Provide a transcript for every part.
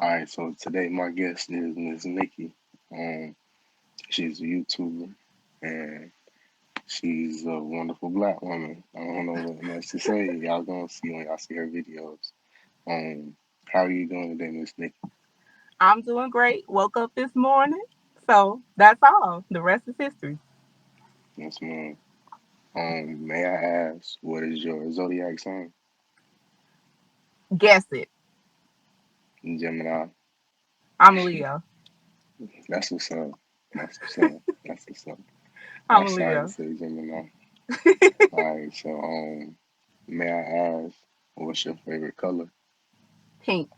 All right, so today my guest is Miss Nikki. Um, she's a YouTuber and she's a wonderful black woman. I don't know what much to say. Y'all gonna see when y'all see her videos. Um, how are you doing today, Miss Nikki? I'm doing great. Woke up this morning. So that's all. The rest is history. Yes, ma'am. May I ask what is your zodiac sign? Guess it. Gemini. I'm a Leo. That's what's up. That's what's up. That's what's up. I'm My a sign Leo. says Gemini. All right, so may I ask what's your favorite color? Pink.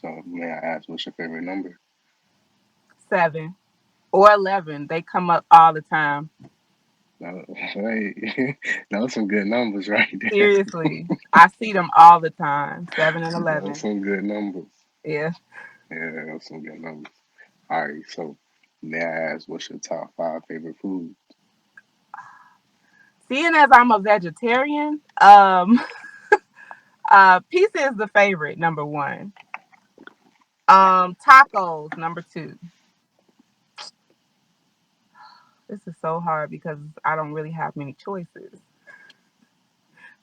So may I ask what's your favorite number? 7 or 11. They come up all the time. No, hey, those some good numbers right there. Seriously. I see them all the time. 7 and Those 11. some good numbers. Yeah. Yeah, those some good numbers. All right, so may I ask what's your top five favorite food? Seeing as I'm a vegetarian, pizza is the favorite, number one. Tacos, number two. This is so hard because I don't really have many choices.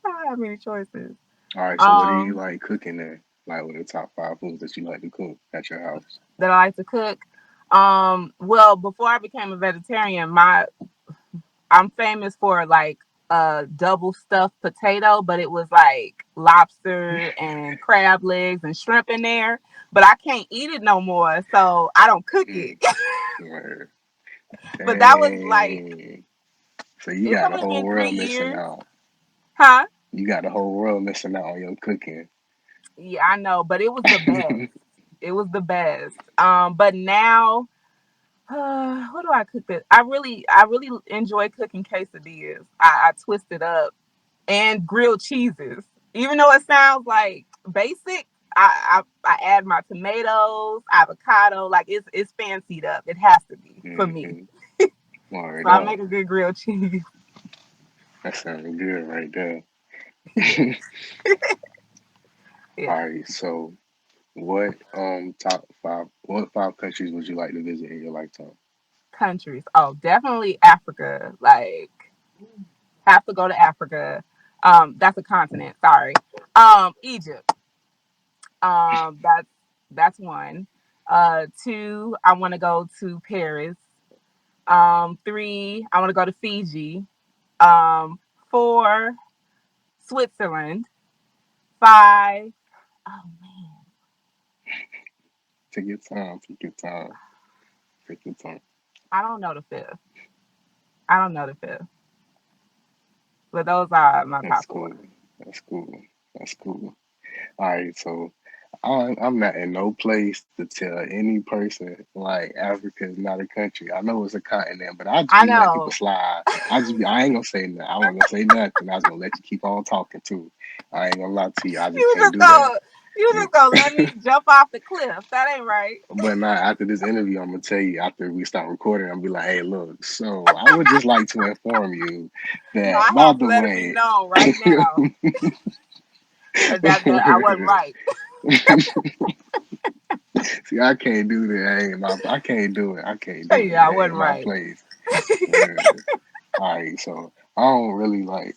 I don't have many choices. All right, so what do you Um, like cooking there? Like, what are the top five foods that you like to cook at your house? that I like to cook. Well, before I became a vegetarian, my I'm famous for like a double stuffed potato, but it was like lobster and crab legs and shrimp in there. But I can't eat it no more, so I don't cook it. Mm, word. But that was like Dang. So you it's got the only whole been three world missing years, out. huh? You got the whole world missing out on your cooking. Yeah, I know, but it was the best. It was the best. But now, what do I cook? That I really enjoy cooking quesadillas. I twist it up and grilled cheeses. Even though it sounds like basic, I add my tomatoes, avocado. Like it's fancied up. It has to be for me. Mm-hmm. Word So I up. make a good grilled cheese. That sounded good right there. Yeah, All yeah. right, so what five countries would you like to visit in your lifetime? Countries. Oh, definitely Africa. Like have to go to Africa. That's a continent. Sorry. Egypt. That's one. Two. I want to go to Paris. Three. I want to go to Fiji. Um, Four. Switzerland. Five. Oh man, Take your time, take your time, take your time. I don't know the fifth. I don't know the fifth. But those are my That's top four. cool. That's cool. That's cool. All right, so I'm not in no place to tell any person like Africa is not a country. I know it's a continent, but I just I be letting people know. slide. I ain't gonna say nothing. I wasn't gonna say nothing. I was gonna let you keep on talking too. I ain't gonna lie to you. I just You can't just do that. go. You just gonna let me jump off the cliff. That ain't right. But now after this interview, I'm gonna tell you after we start recording, I'm gonna be like, hey, look, so I would just like to inform you No, that I by had to the let it be way, known right now that I wasn't right. see, I can't do that. I can't do it. I can't do it. Yeah, I It ain't wasn't my right. place. Yeah. All right, so I don't really like.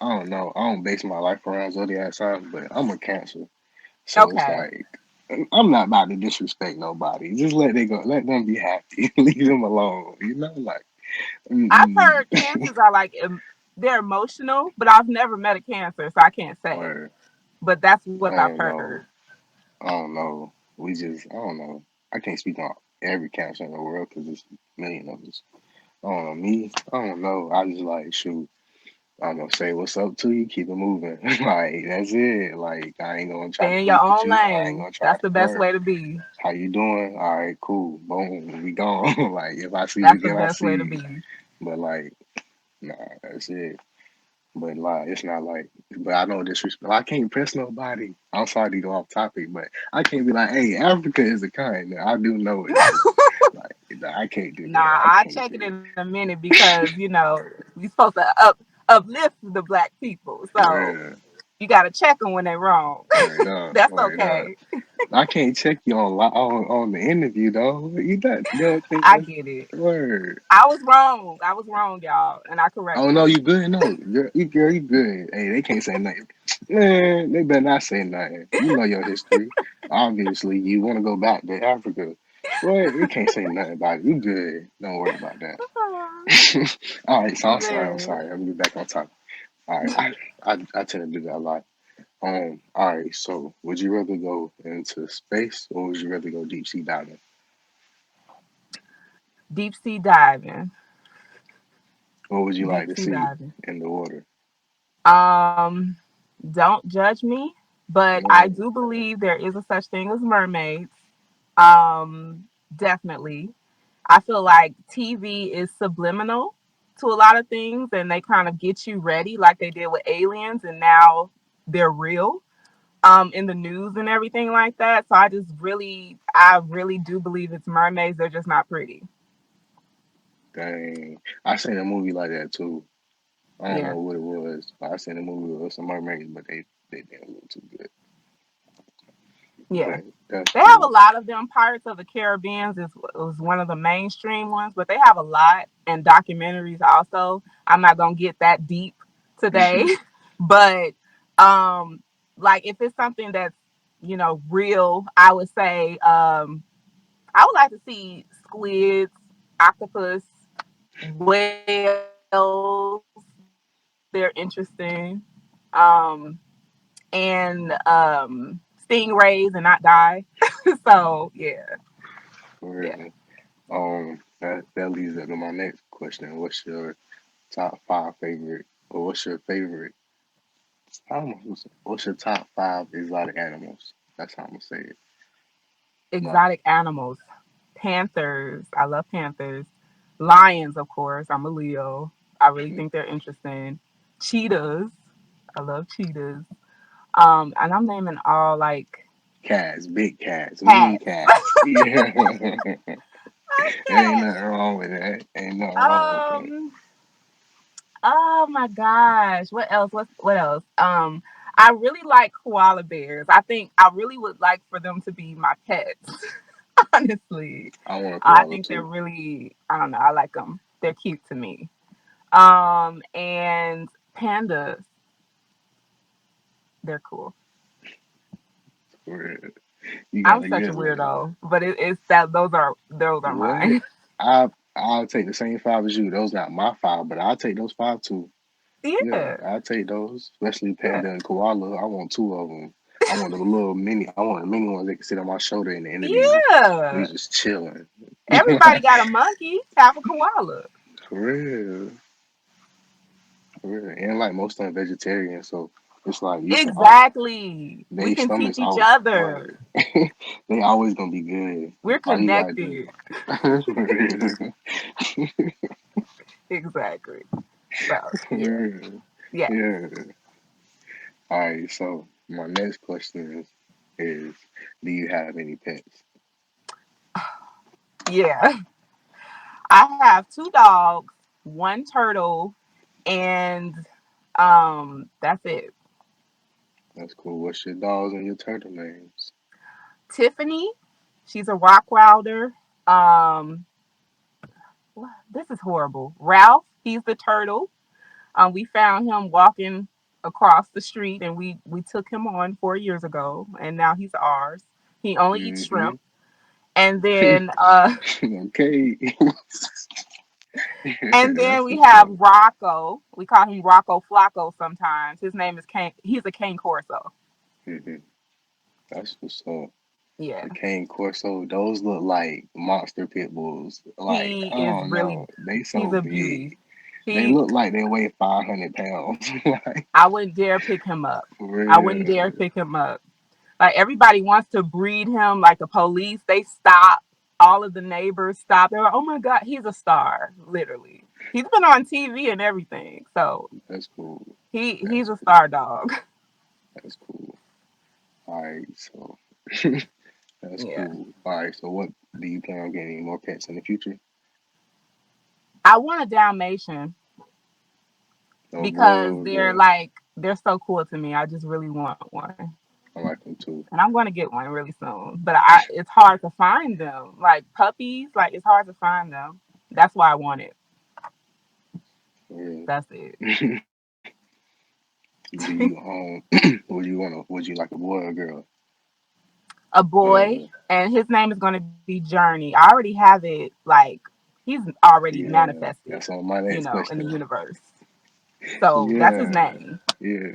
I don't know. I don't base my life around zodiac signs, but I'm a Cancer, so it's Okay. like I'm not about to disrespect nobody. Just let they go. Let them be happy. Leave them alone. You know, like. I've Mm-mm. heard cancers are like they're emotional, but I've never met a cancer, so I can't say. Or But that's what I I've don't heard. know. I don't know. I don't know. I can't speak on every Cancer in the world because there's a million of us. I don't know. Me, I don't know. I just like shoot. I'm gonna say what's up to you, keep it moving. Like that's it. Like I ain't gonna try to Stay in your beef with own you. I ain't lane. gonna try That's to the best flirt. way to be. How you doing? All right, cool. Boom, we gone. Like if I see you That's the again, I best see way to you. be. But like, nah, that's it. But like, it's not like. But I don't disrespect. I can't press nobody. I'm sorry to go off topic, but I can't be like, hey, Africa is a kind. I do know it though. Like I can't do that. Nah, I I'll can't check do it it. in a minute because we supposed to uplift the black people. So Yeah, you got to check them when they're wrong. word up, That's word up. okay. I can't check you on the interview though. You don't think I that's get it. word. I was wrong. I was wrong, y'all, and I Oh no, corrected. you good? No, girl, you good. Hey, they can't say nothing. Man, they better not say nothing. You know your history. Obviously, you want to go back to Africa. Well, you can't say nothing about it. You good. Don't worry about that. All right, so I'm sorry. I'm Man. sorry. I'm gonna get back on topic. All right, I tend to do that a lot. All right. So, would you rather go into space or would you rather go deep sea diving? Deep sea diving. What would you like Deep to sea see diving. in the water? Um, don't judge me, but I Mm, do believe there is a such thing as mermaids. Definitely. I feel like TV is subliminal to a lot of things and they kind of get you ready like they did with aliens and now they're real in the news and everything like that. So I really do believe it's mermaids. They're just not pretty. dang, I seen a movie like that too. I don't Yeah. know what it was, but I seen a movie with some mermaids, but they didn't look too good. Yeah. But that's They have a cool. lot of them. Pirates of the Caribbean is one of the mainstream ones, but they have a lot and documentaries also. I'm not gonna get that deep today, but um, like if it's something that's real, I would say I would like to see squids, octopus, whales. They're interesting. Um, and stingrays and not die. So yeah, For yeah. real. That leads up to my next question. What's your top five favorite, or what's your favorite? I don't know. What's your top five exotic animals? That's how I'm gonna say it. My Exotic animals, panthers. I love panthers. Lions, of course. I'm a Leo. I really think they're interesting. Cheetahs. I love cheetahs. And I'm naming all like cats, big cats, mean cats. cats. Yeah, ain't Cats. nothing wrong with that. Ain't nothing wrong with that. Um. Oh my gosh. What else? What else? I really like koala bears. I think I really would like for them to be my pets. Honestly. I want a I koala think they're too. really I don't know, I like them. They're cute to me. And pandas, they're cool. For real. You got I'm a such a good list. weirdo, but it's that those are What? mine. I'll take the same five as you. Those not my five, but I'll take those five too. Yeah, Yeah. I'll take those, especially Yeah. panda and koala. I want two of them. I want the little mini. I want the mini ones that can sit on my shoulder in the interview. We Yeah. just chilling. Everybody got a monkey, have a koala. For real, for real. And like most of them vegetarian, so it's like you can Exactly. We they can teach stomachs each out other. word. They always gonna be good. We're All you gotta connected. do. For real. Exactly. So yeah. For real. Yeah. Yeah. All right. So my next question is do you have any pets? Yeah. I have two dogs, one turtle, and that's it. That's cool. What's your dogs and your turtle names? Tiffany, she's a Rockwilder. Um this is horrible. Ralph, he's the turtle. We found him walking across the street and we took him on 4 years ago and now he's ours. He only eats Mm-hmm. shrimp. And then Okay. and then That's we what's have up. Rocco. We call him Rocco Flacco sometimes. His name is Cane. He's a Cane Corso. Hmm. That's what's up. Yeah. The cane corso, those look like monster pit bulls. Like, He I is don't really know. They he's so a beauty. big. They He look like they weigh 500 pounds. Like, I wouldn't dare pick him up. for I wouldn't dare real. pick him up. Like everybody wants to breed him like the police. They stop. All of the neighbors stop. They're like, oh my God, he's a star, literally. He's been on TV and everything. So That's cool. he's That's a cool. star dog. That's cool. All right, so that's Yeah. cool. All right, so what do you plan on getting any more pets in the future? I want a Dalmatian Oh because boy, they're boy. like they're so cool to me. I just really want one. I like them too. And I'm going to get one really soon. But it's hard to find them. Like puppies, like it's hard to find them. That's why I want it. Yeah. That's it. Do you would you like a boy or a girl? A boy, and his name is going to be Journey. I already have it. Like he's already Yeah, manifested, that's on my next in the question. universe. So that's his Yeah, name. yeah.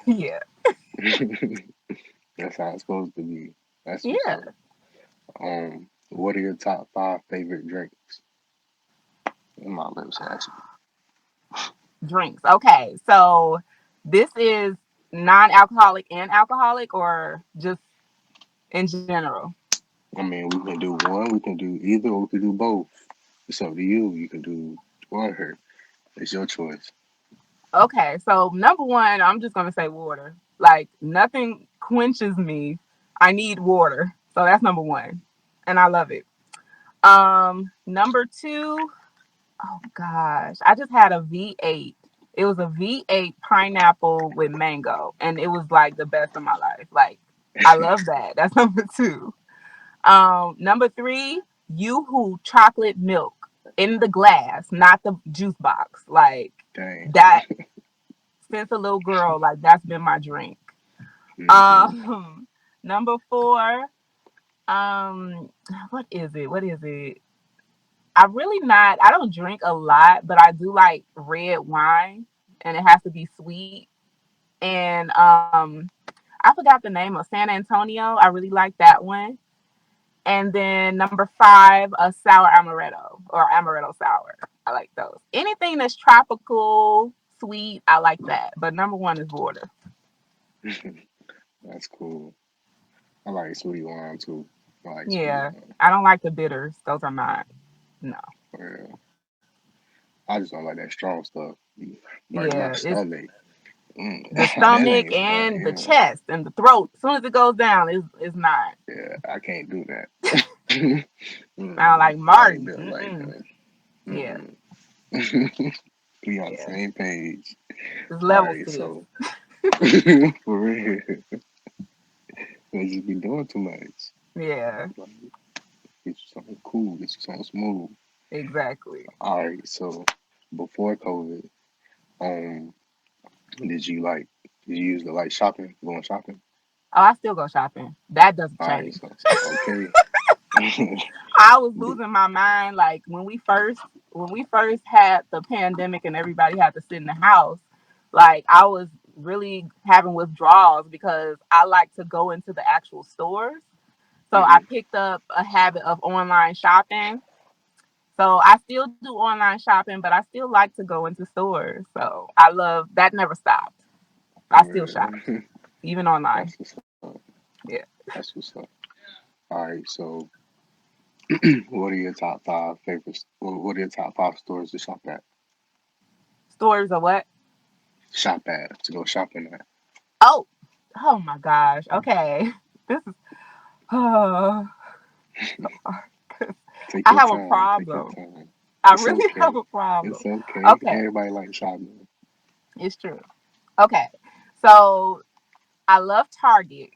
Yeah, That's how it's supposed to be. That's what's yeah. up. What are your top five favorite drinks? In my lips, actually. Drinks. Okay, so this is non-alcoholic and alcoholic, or just in general. I mean, we can do one, we can do either, or we can do both. It's up to you. You can do whatever. It's your choice. Okay, so number one, I'm just gonna say water. Like nothing quenches me. I need water, so that's number one, and I love it. Number two, oh gosh, I just had a V8. It was a V8 pineapple with mango, and it was like the best of my life. Like I love that. That's number two. Number three, Yoo-hoo chocolate milk in the glass, not the juice box. Like Dang. that since a little girl, like that's been my drink. Hmm. Um, number four, um, what is it? What is it? I don't drink a lot, but I do like red wine and it has to be sweet. And I forgot the name of San Antonio. I really like that one. And then number five, a sour amaretto or amaretto sour. I like those. Anything that's tropical, sweet, I like that. But number one is water. That's cool. I like sweet wine too. I like sweet Yeah. wine. I don't like the bitters. Those are not. No. Yeah. I just don't like that strong stuff. You burn my Yeah. It's stomach. the That stomach ain't fun. and the Yeah. chest and the throat. As soon as it goes down, it's not. Yeah, I can't do that. Sound like I ain't Marty. built like Mm-mm. that. Yeah. Mm-mm. We on the Yeah. same page. There's All levels right, to this. so for real, we just be doing too much. Yeah. Like, get you something cool, get you something smooth. Exactly. All right, so before COVID, um, did you like did you use the like shopping, going shopping? Oh, I still go shopping. That doesn't All right, change. so okay. I was Did- losing my mind like when we first had the pandemic and everybody had to sit in the house. Like I was really having withdrawals because I like to go into the actual stores. So I mhm, picked up a habit of online shopping. So I still do online shopping, but I still like to go into stores. So I love that never stopped. I for still shop, real. even online. That's what's up. Yeah. That's what's up. All right, so what are your top five favorites? What are your top five stores to shop at? Stores or what? Shop at to go shopping at. Oh, oh my gosh. Okay. This is oh, Take I your have a time. Take your problem. time. I It's really have okay. a problem. It's okay. Okay, Everybody likes shopping. it's true. Okay. So I love Target.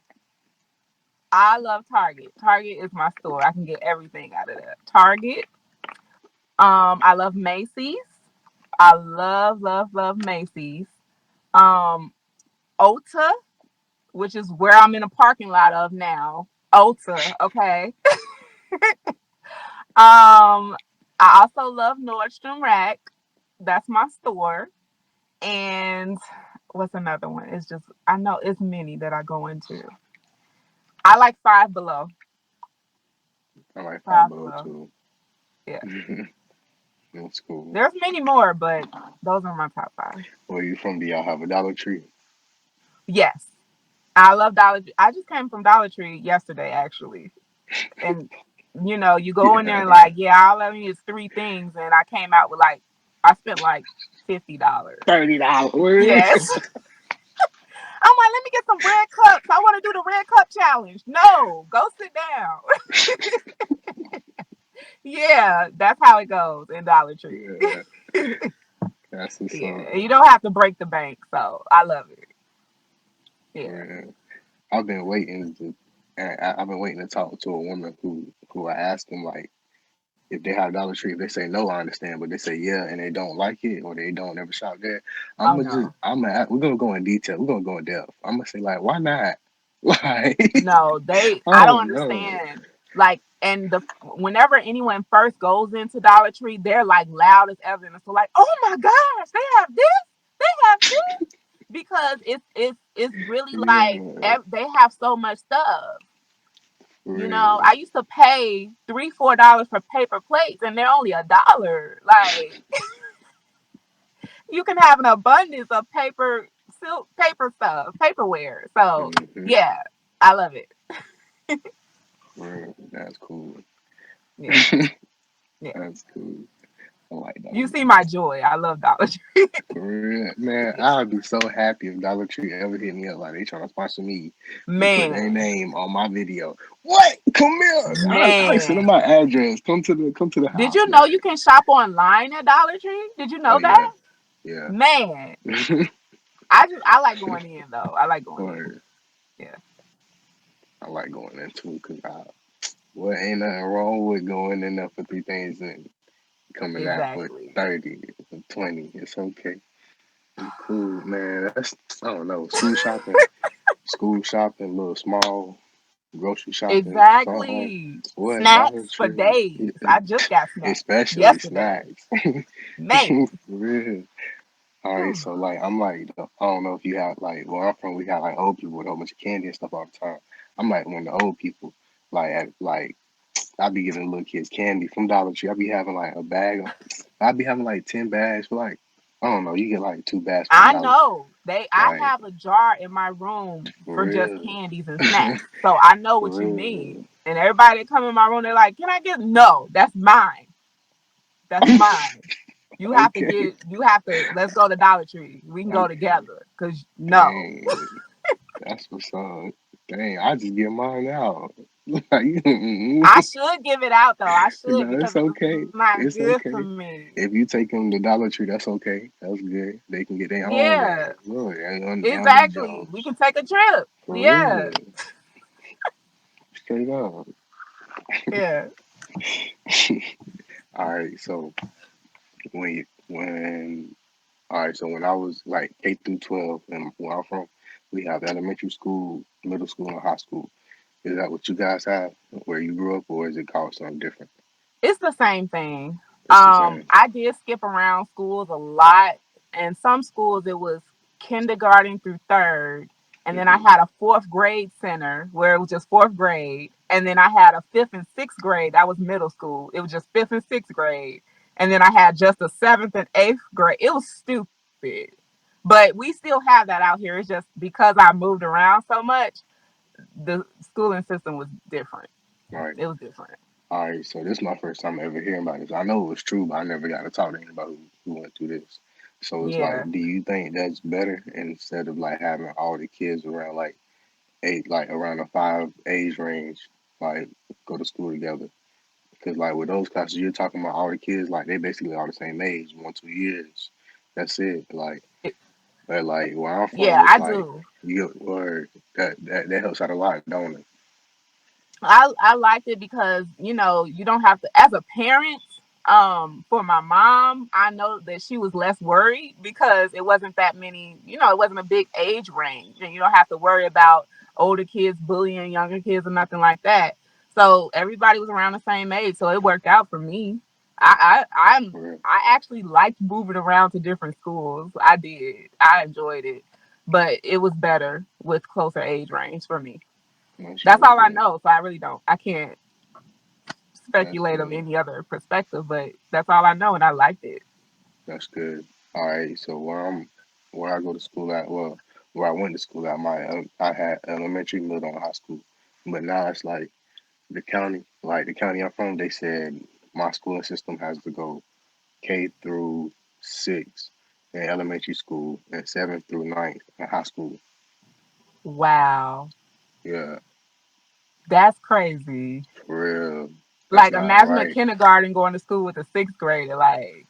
I love Target. Target is my store. I can get everything out of there. Target. I love Macy's. I love, love, love Macy's. Um, Ulta, which is where I'm in a parking lot of now. Ulta, okay. I also love Nordstrom Rack. That's my store. And what's another one? It's just I know it's many that I go into. I like Five Below. I like Five Five Below Below. too. Yeah. That's cool. There's many more, but those are my top five. Where you from? Do y'all have a Dollar Tree? Yes. I love Dollar Tree. I just came from Dollar Tree yesterday actually. And you go in there and Yeah. like, yeah, all I need is three things and I came out with like I spent like $50. $30. Yes. I'm like, let me get some red cups. I want to do the red cup challenge. No, go sit down. Yeah, that's how it goes in Dollar Tree. Yeah, that's what's Yeah, up. and you don't have to break the bank, so I love it. Yeah, Yeah. I've been waiting to, and I've been waiting to talk to a woman who I asked them like if they have Dollar Tree. If they say no, I understand, but they say yeah and they don't like it or they don't ever shop there. Oh no. We're gonna go in detail. We're gonna go in depth. I'm gonna say like, why not? Like, No, I don't oh no. understand. Like, and whenever anyone first goes into Dollar Tree, they're like loud as ever. And so like, oh my gosh, they have this, they have this, because it's really like Yeah, they have so much stuff. for I real. used to pay $3-4 for paper plates, and they're only $1. Like, you can have an abundance of paper stuff, paperware. So Hmm. yeah, I love it. For real. That's cool. Yeah, yeah. That's cool. I like You Dollar see Tree. my joy. I love Dollar Tree. For real. Man, I would be so happy if Dollar Tree ever hit me up like they trying to sponsor me and put their Man, name on my video. What? Come here. I send them man. my address. Come to the Did house, you know man. you can shop online at Dollar Tree? Did you Oh know yeah. that? Yeah. Man, I like going in though. I like going in. Or Yeah, I like going in too because well, ain't nothing wrong with going in there for 3 things and coming out for exactly. 30 or 20. It's okay. It's cool, man. That's, I don't know. School shopping, little small grocery shopping, something. Exactly. What? Dollar Snacks for Tree. days. I just got snacks Especially yesterday. snacks. Man. For real. All right, so like I'm like I don't know if you have like where I'm from we got like old people with a whole bunch of candy and stuff all the time. I'm like one of the old people. Like I be giving little kids candy from Dollar Tree. I be having like a bag of I be having like 10 bags for like I don't know, you get like 2 bags for a I dollar. know. I Like have a jar in my room for for just real. candies and snacks. So I know For what you real. mean. And everybody that come in my room, they're like, "Can I get?" No, that's mine. That's mine. Okay. You have to, let's go to Dollar Tree. We can go Okay. together. Cause no. Dang. That's what's up. Dang, I just get mine out. Like, I should give it out though. I should no, because it's it's okay. not It's good for okay. me. If you take them to Dollar Tree, that's okay. That's good. They can get their own Yeah, man. Look, they don't need exactly. We yours. can take a trip. For Yeah. real. Straight up. Yeah. All right, so when all right, so when I was like K through 12 and where I'm from, we have elementary school, middle school, and high school. Is that what you guys have where you grew up, or is it called something different? It's the same thing. It's the same. I did skip around schools a lot, and some schools it was kindergarten through third, and then I Hmm. had a fourth grade center where it was just fourth grade, and then I had a fifth and sixth grade that was middle school. It was just fifth and sixth grade, and then I had just a seventh and eighth grade. It was stupid, but we still have that out here. It's just because I moved around so much, the schooling system was different. All right. It was different. All right, so this is my first time ever hearing about this. I know it was true, but I never got to talk to anybody who went through this. So it's Yeah. like, do you think that's better instead of like having all the kids around like eight, like around a 5 age range, like go to school together? Because like with those classes, you're talking about all the kids, like they basically all the same age, 1 2 years. That's it. Like, but like where I'm Yeah, from, it's I like do. you get word that helps out a lot, don't it? I liked it because you don't have to, as a parent. For my mom, I know that she was less worried because it wasn't that many. It wasn't a big age range, and you don't have to worry about older kids bullying younger kids or nothing like that. So everybody was around the same age, so it worked out for me. For real. I actually liked moving around to different schools. I did. I enjoyed it, but it was better with closer age range for me. That's That's really all I good. know. So I really don't. I can't That's speculate of good. any other perspective, but that's all I know, and I liked it. That's good. All right. So where I go to school at, well, where I went to school at, I had elementary, middle, and high school. But now it's like the county I'm from. They said my schooling system has to go K through 6 in elementary school and 7th through 9th in high school. Wow, Yeah, that's crazy. for real. That's Like, not imagine a right. kindergarten going to school with a sixth grader. Like,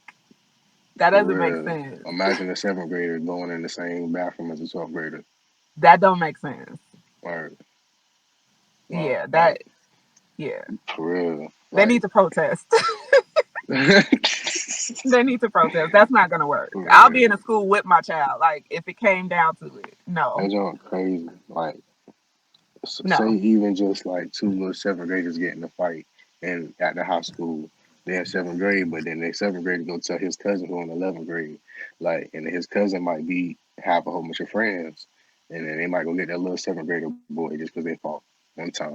that For doesn't make real. sense. Imagine a 7th grader going in the same bathroom as a 12th grader. That don't make sense. Or well, Yeah, that like yeah. for real, They need like to protest. They need to protest. That's not gonna work. for I'll be in real. a school with my child. Like if it came down to it. No. That joint crazy. Like say No. even just like two little seventh graders get in a fight and at the high school. They're in seventh grade, but then their seventh grader go tell his cousin who in 11th grade, like, and his cousin might be have a whole bunch of friends, and then they might go get that little seventh grader boy just because they fought one time.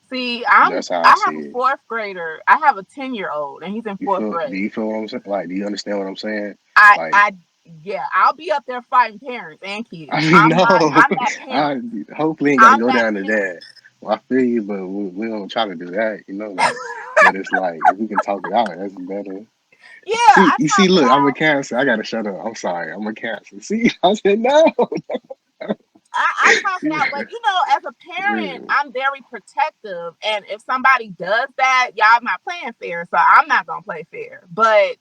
See, That's how I I see have a it. fourth grader. I have a 10-year-old and he's in You fourth feel? Do grade. you feel what I'm saying? Like, do you understand what I'm saying? I Like, I yeah, I'll be up there fighting parents and kids. I mean, no. I'm that I parent. hopefully ain't got to I'm go that down to parent. that. Well, I feel you, but we don't try to do that, like. But it's like if we can talk it out, that's better. Yeah, See, I you see, talk it look, I'm a out. cancer. I gotta shut up. I'm sorry. I'm a cancer. See, I said no. I talk it out, but as a parent, Real. I'm very protective. And if somebody does that, y'all not playing fair. So I'm not gonna play fair. But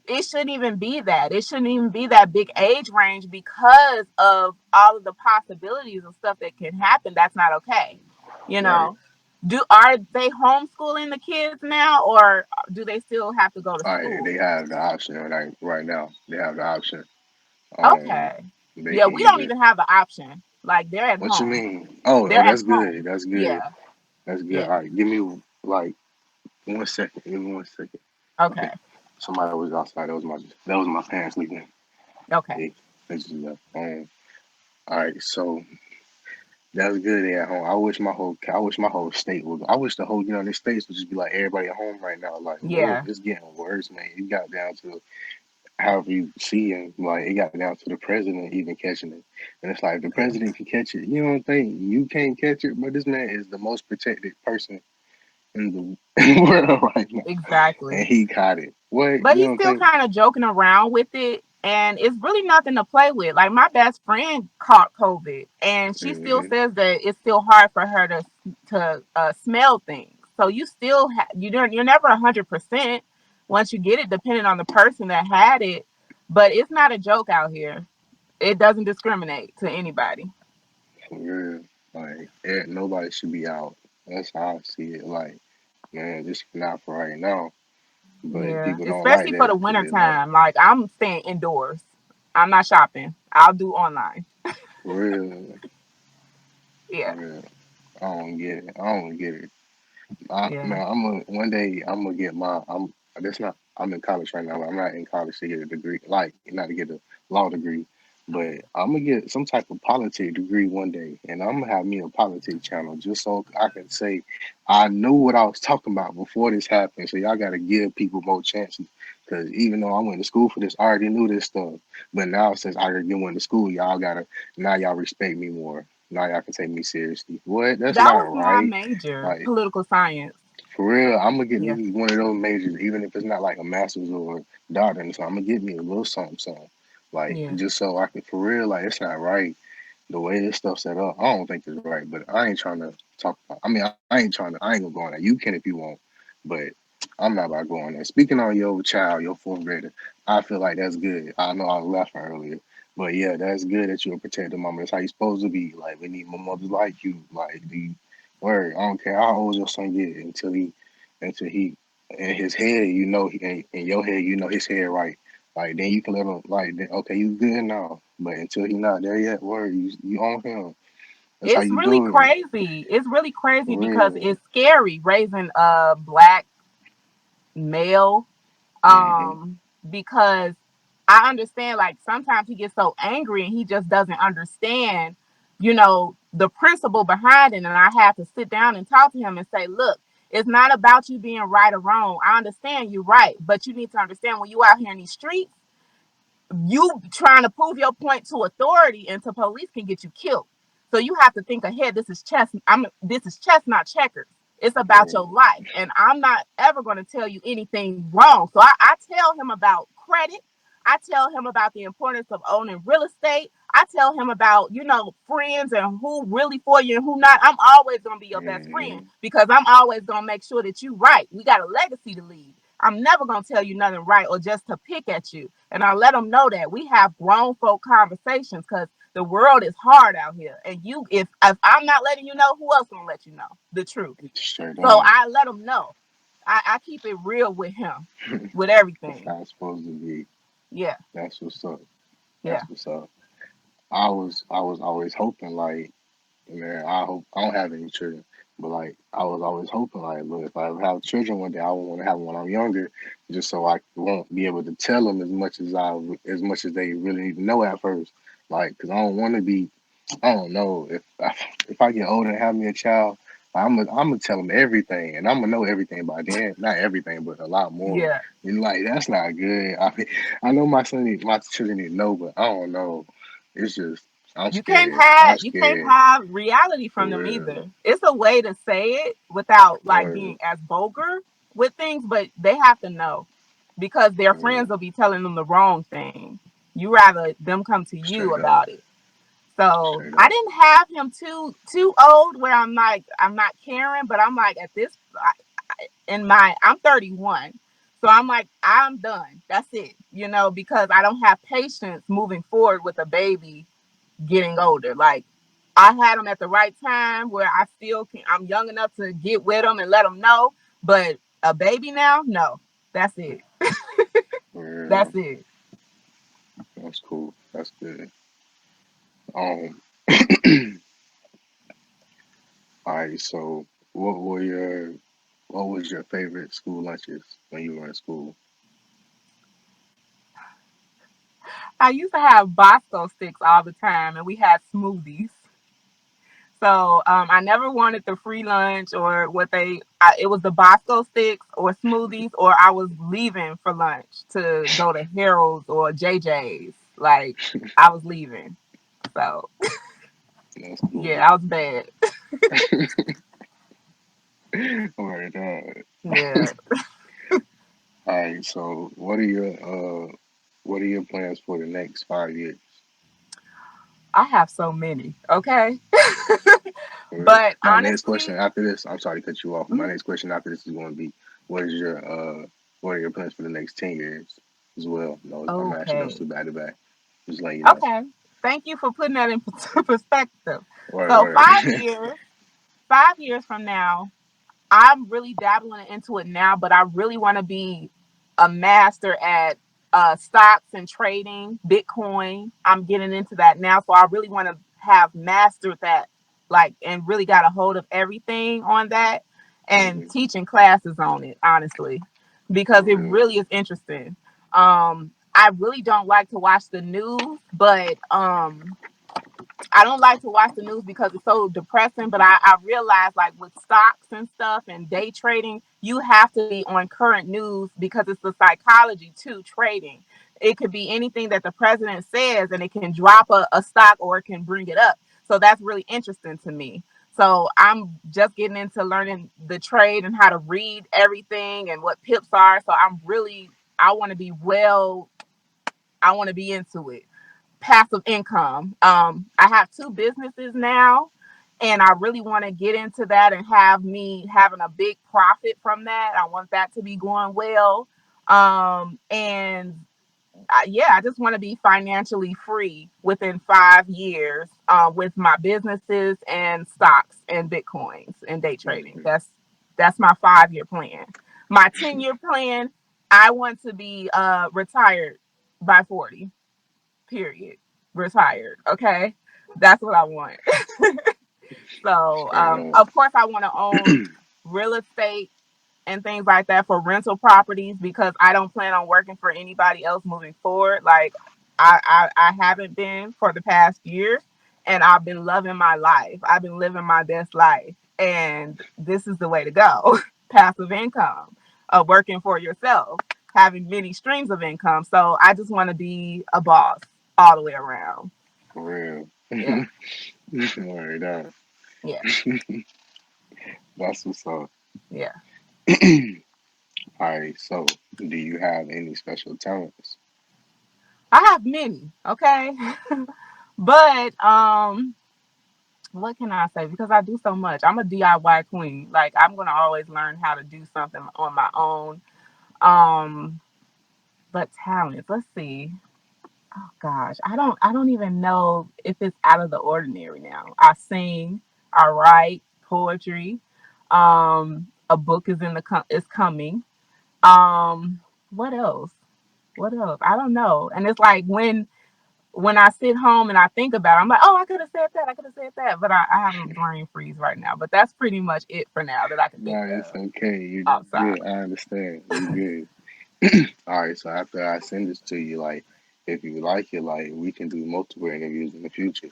it shouldn't even be that. It shouldn't even be that big age range because of all of the possibilities of stuff that can happen. That's not okay. You Right. know. Are they homeschooling the kids now or do they still have to go to All right. They school? have the option. Like right now, they have the option. Um, Okay. they Yeah, can we don't either. even have the option. Like they're at What you home. mean? Oh, They're oh, at that's good. home. That's good. Yeah. That's good. Yeah. All right. Give me like 1 second. Give me 1 second. Okay. Okay. Somebody was outside. That was my parents leaving. Okay. They just left. All right. So that's good. They at home. I wish my whole state would. I wish the whole United States would just be like everybody at home right now. Like, whoa, Yeah. it's getting worse, man. It got down to however you see him. Like, it got down to the president even catching it, and it's like if the Yeah. president can catch it. You don't think you can't catch it? But this man is the most protected person in the world right now, and Exactly. he caught it. What But you he's don't still think? kind of joking around with it. And it's really nothing to play with. Like my best friend caught COVID, and she still Hmm. says that it's still hard for her to smell things. So you still you're never 100% once you get it, depending on the person that had it. But it's not a joke out here. It doesn't discriminate to anybody. For real, like nobody should be out. That's how I see it. Like, man, just not for right now. But Yeah, people don't like especially for that the because winter they like, time. Like I'm staying indoors. I'm not shopping. I'll do online. for real, for Yeah, real. I don't get it. I don't get it. yeah, Man, one day I'm gonna get my. That's not. I'm in college right now. But I'm not in college to get a degree, like not to get a law degree, but I'm gonna get some type of politics degree one day, and I'm gonna have me a politics channel just so I can say I knew what I was talking about before this happened. So y'all gotta give people more chances, because even though I went to school for this, I already knew this stuff. But now since I already went to school, y'all gotta now y'all respect me more. Now y'all can take me seriously. What? That's that not was my right. major, Like, political science. for real, I'm gonna get Yeah, me one of those majors, even if it's not like a master's or a doctorate. So I'm gonna get me a little something, something, like yeah. just so I can. For real, like it's not right the way this stuff set up. I don't think it's right, but I ain't trying to talk. I mean, I ain't gonna go on that. You can if you want, but I'm not about to go on that. Speaking on your child, your fourth grader, I feel like that's good. I know I was laughing earlier, but yeah, that's good that you're a protective mama. That's how you supposed to be. Like we need more mothers like you. Like the word. I don't care how old your son get until he in his head, in your head, his head right. Like then you can let him like okay, you good now. But until he not there yet, word, you on him. That's how It's you really do it. crazy. It's really crazy For because real. it's scary raising a black male. Hmm. Because I understand like sometimes he gets so angry and he just doesn't understand, the principle behind it. And I have to sit down and talk to him and say, look, it's not about you being right or wrong. I understand you're right, but you need to understand when you out here in these streets, you trying to prove your point to authority and to police can get you killed. So you have to think ahead. This is chess, not checkers. It's about your Right. life. And I'm not ever going to tell you anything wrong. So I tell him about credit. I tell him about the importance of owning real estate. I tell him about, friends and who really for you and who not. I'm always going to be your best friend Hmm. because I'm always going to make sure that you right. We got a legacy to leave. I'm never going to tell you nothing right or just to pick at you. And I let them know that we have grown folk conversations because The world is hard out here, and you, if I'm not letting you know, who else gonna let you know the truth? Straight So up. I let him know. I keep it real with him, with That's everything. how it's supposed to be. Yeah, That's what's up. yeah, That's what's up. I was always hoping like, man, I hope I don't have any children, but like I was always hoping like, look, if I ever have children one day, I want to have them when I'm younger, just so I won't be able to tell them as much as they really need to know at first. Like, cause I don't want to be, I don't know if I get older and have me a child, I'm gonna tell them everything, and I'm gonna know everything by then. Not everything, but a lot more. yeah. And like that's not good. I mean, I know my children need to know, but I don't know. It's just I'm You can't scared. have I'm you can't scared have reality for from them real. either. It's a way to say it without like being Word, as vulgar with things, but they have to know because their yeah, friends will be telling them the wrong thing. You rather them come to you straight up, about it. So straight I up. didn't have him too old where I'm like I'm not caring, but I'm like at this in my I'm 31. So I'm like I'm done. That's it. Because I don't have patience moving forward with a baby getting older. Like I had them at the right time where I still can. I'm young enough to get with them and let them know. But a baby now, no. That's it. For That's real, it. that's cool. That's good. Um, all right. So, what were your what was your favorite school lunches when you were in school? I used to have Bosco sticks all the time, and we had smoothies. So I never wanted the free lunch or it was the Bosco sticks or smoothies, or I was leaving for lunch to go to Harold's or JJ's. Like I was leaving. So That's cool. yeah, I was bad. Word up. Yeah, All right. So, what are your plans for the next 5 years? I have so many. Okay, Or but my next honestly, question after this, I'm sorry to cut you off. My mhm, next question after this is going to be, what is your what are your plans for the next 10 years as well? No, I'm asking those okay, two back to back. Just letting you know. okay. Thank you for putting that in perspective. Word, So word. 5 years from now, I'm really dabbling into it now, but I really want to be a master at stocks and trading, Bitcoin. I'm getting into that now, so I really want to have mastered that, like, and really got a hold of everything on that, and Hmm. teaching classes on it, honestly, because For it real. really is interesting. I really don't like to watch the news, but I don't like to watch the news because it's so depressing, but I realize like with stocks and stuff and day trading, you have to be on current news because it's the psychology to trading. It could be anything that the president says and it can drop a stock or it can bring it up. So that's really interesting to me. So I'm just getting into learning the trade and how to read everything and what pips are. So I want to be I want to be into it. Passive income. I have two businesses now, and I really want to get into that and have me having a big profit from that. I want that to be going well. And yeah, I just want to be financially free within 5 years with my businesses and stocks and bitcoins and day trading. Hmm. That's my 5 year plan. My 10 year plan. I want to be retired by 40. Period. Retired. Okay. That's what I want. So, Straight up. of course, I want to own real estate and things like that for rental properties because I don't plan on working for anybody else moving forward. Like, I haven't been for the past year, and I've been loving my life. I've been living my best life. And this is the way to go. Passive income, working for yourself, having many streams of income. So, I just want to be a boss all the way around. For Yeah. real. Word up. Yeah. That's what's up. Yeah. All right. So, do you have any special talents? I have many. Okay. But what can I say? Because I do so much. I'm a DIY queen. Like I'm gonna always learn how to do something on my own. Um, but talents. Let's see. Oh gosh, I don't even know if it's out of the ordinary now. I sing, I write poetry. A book is is coming. What else? What else? I don't know. And it's like when I sit home and I think about it, I'm like, oh, I could have said that. I could have said that. But I have a brain freeze right now. But that's pretty much it for now that I can think Nah, it's of okay. You outside. good. I understand. You good. All right. So after I send this to you, like, if you like it, like, we can do multiple interviews in the future.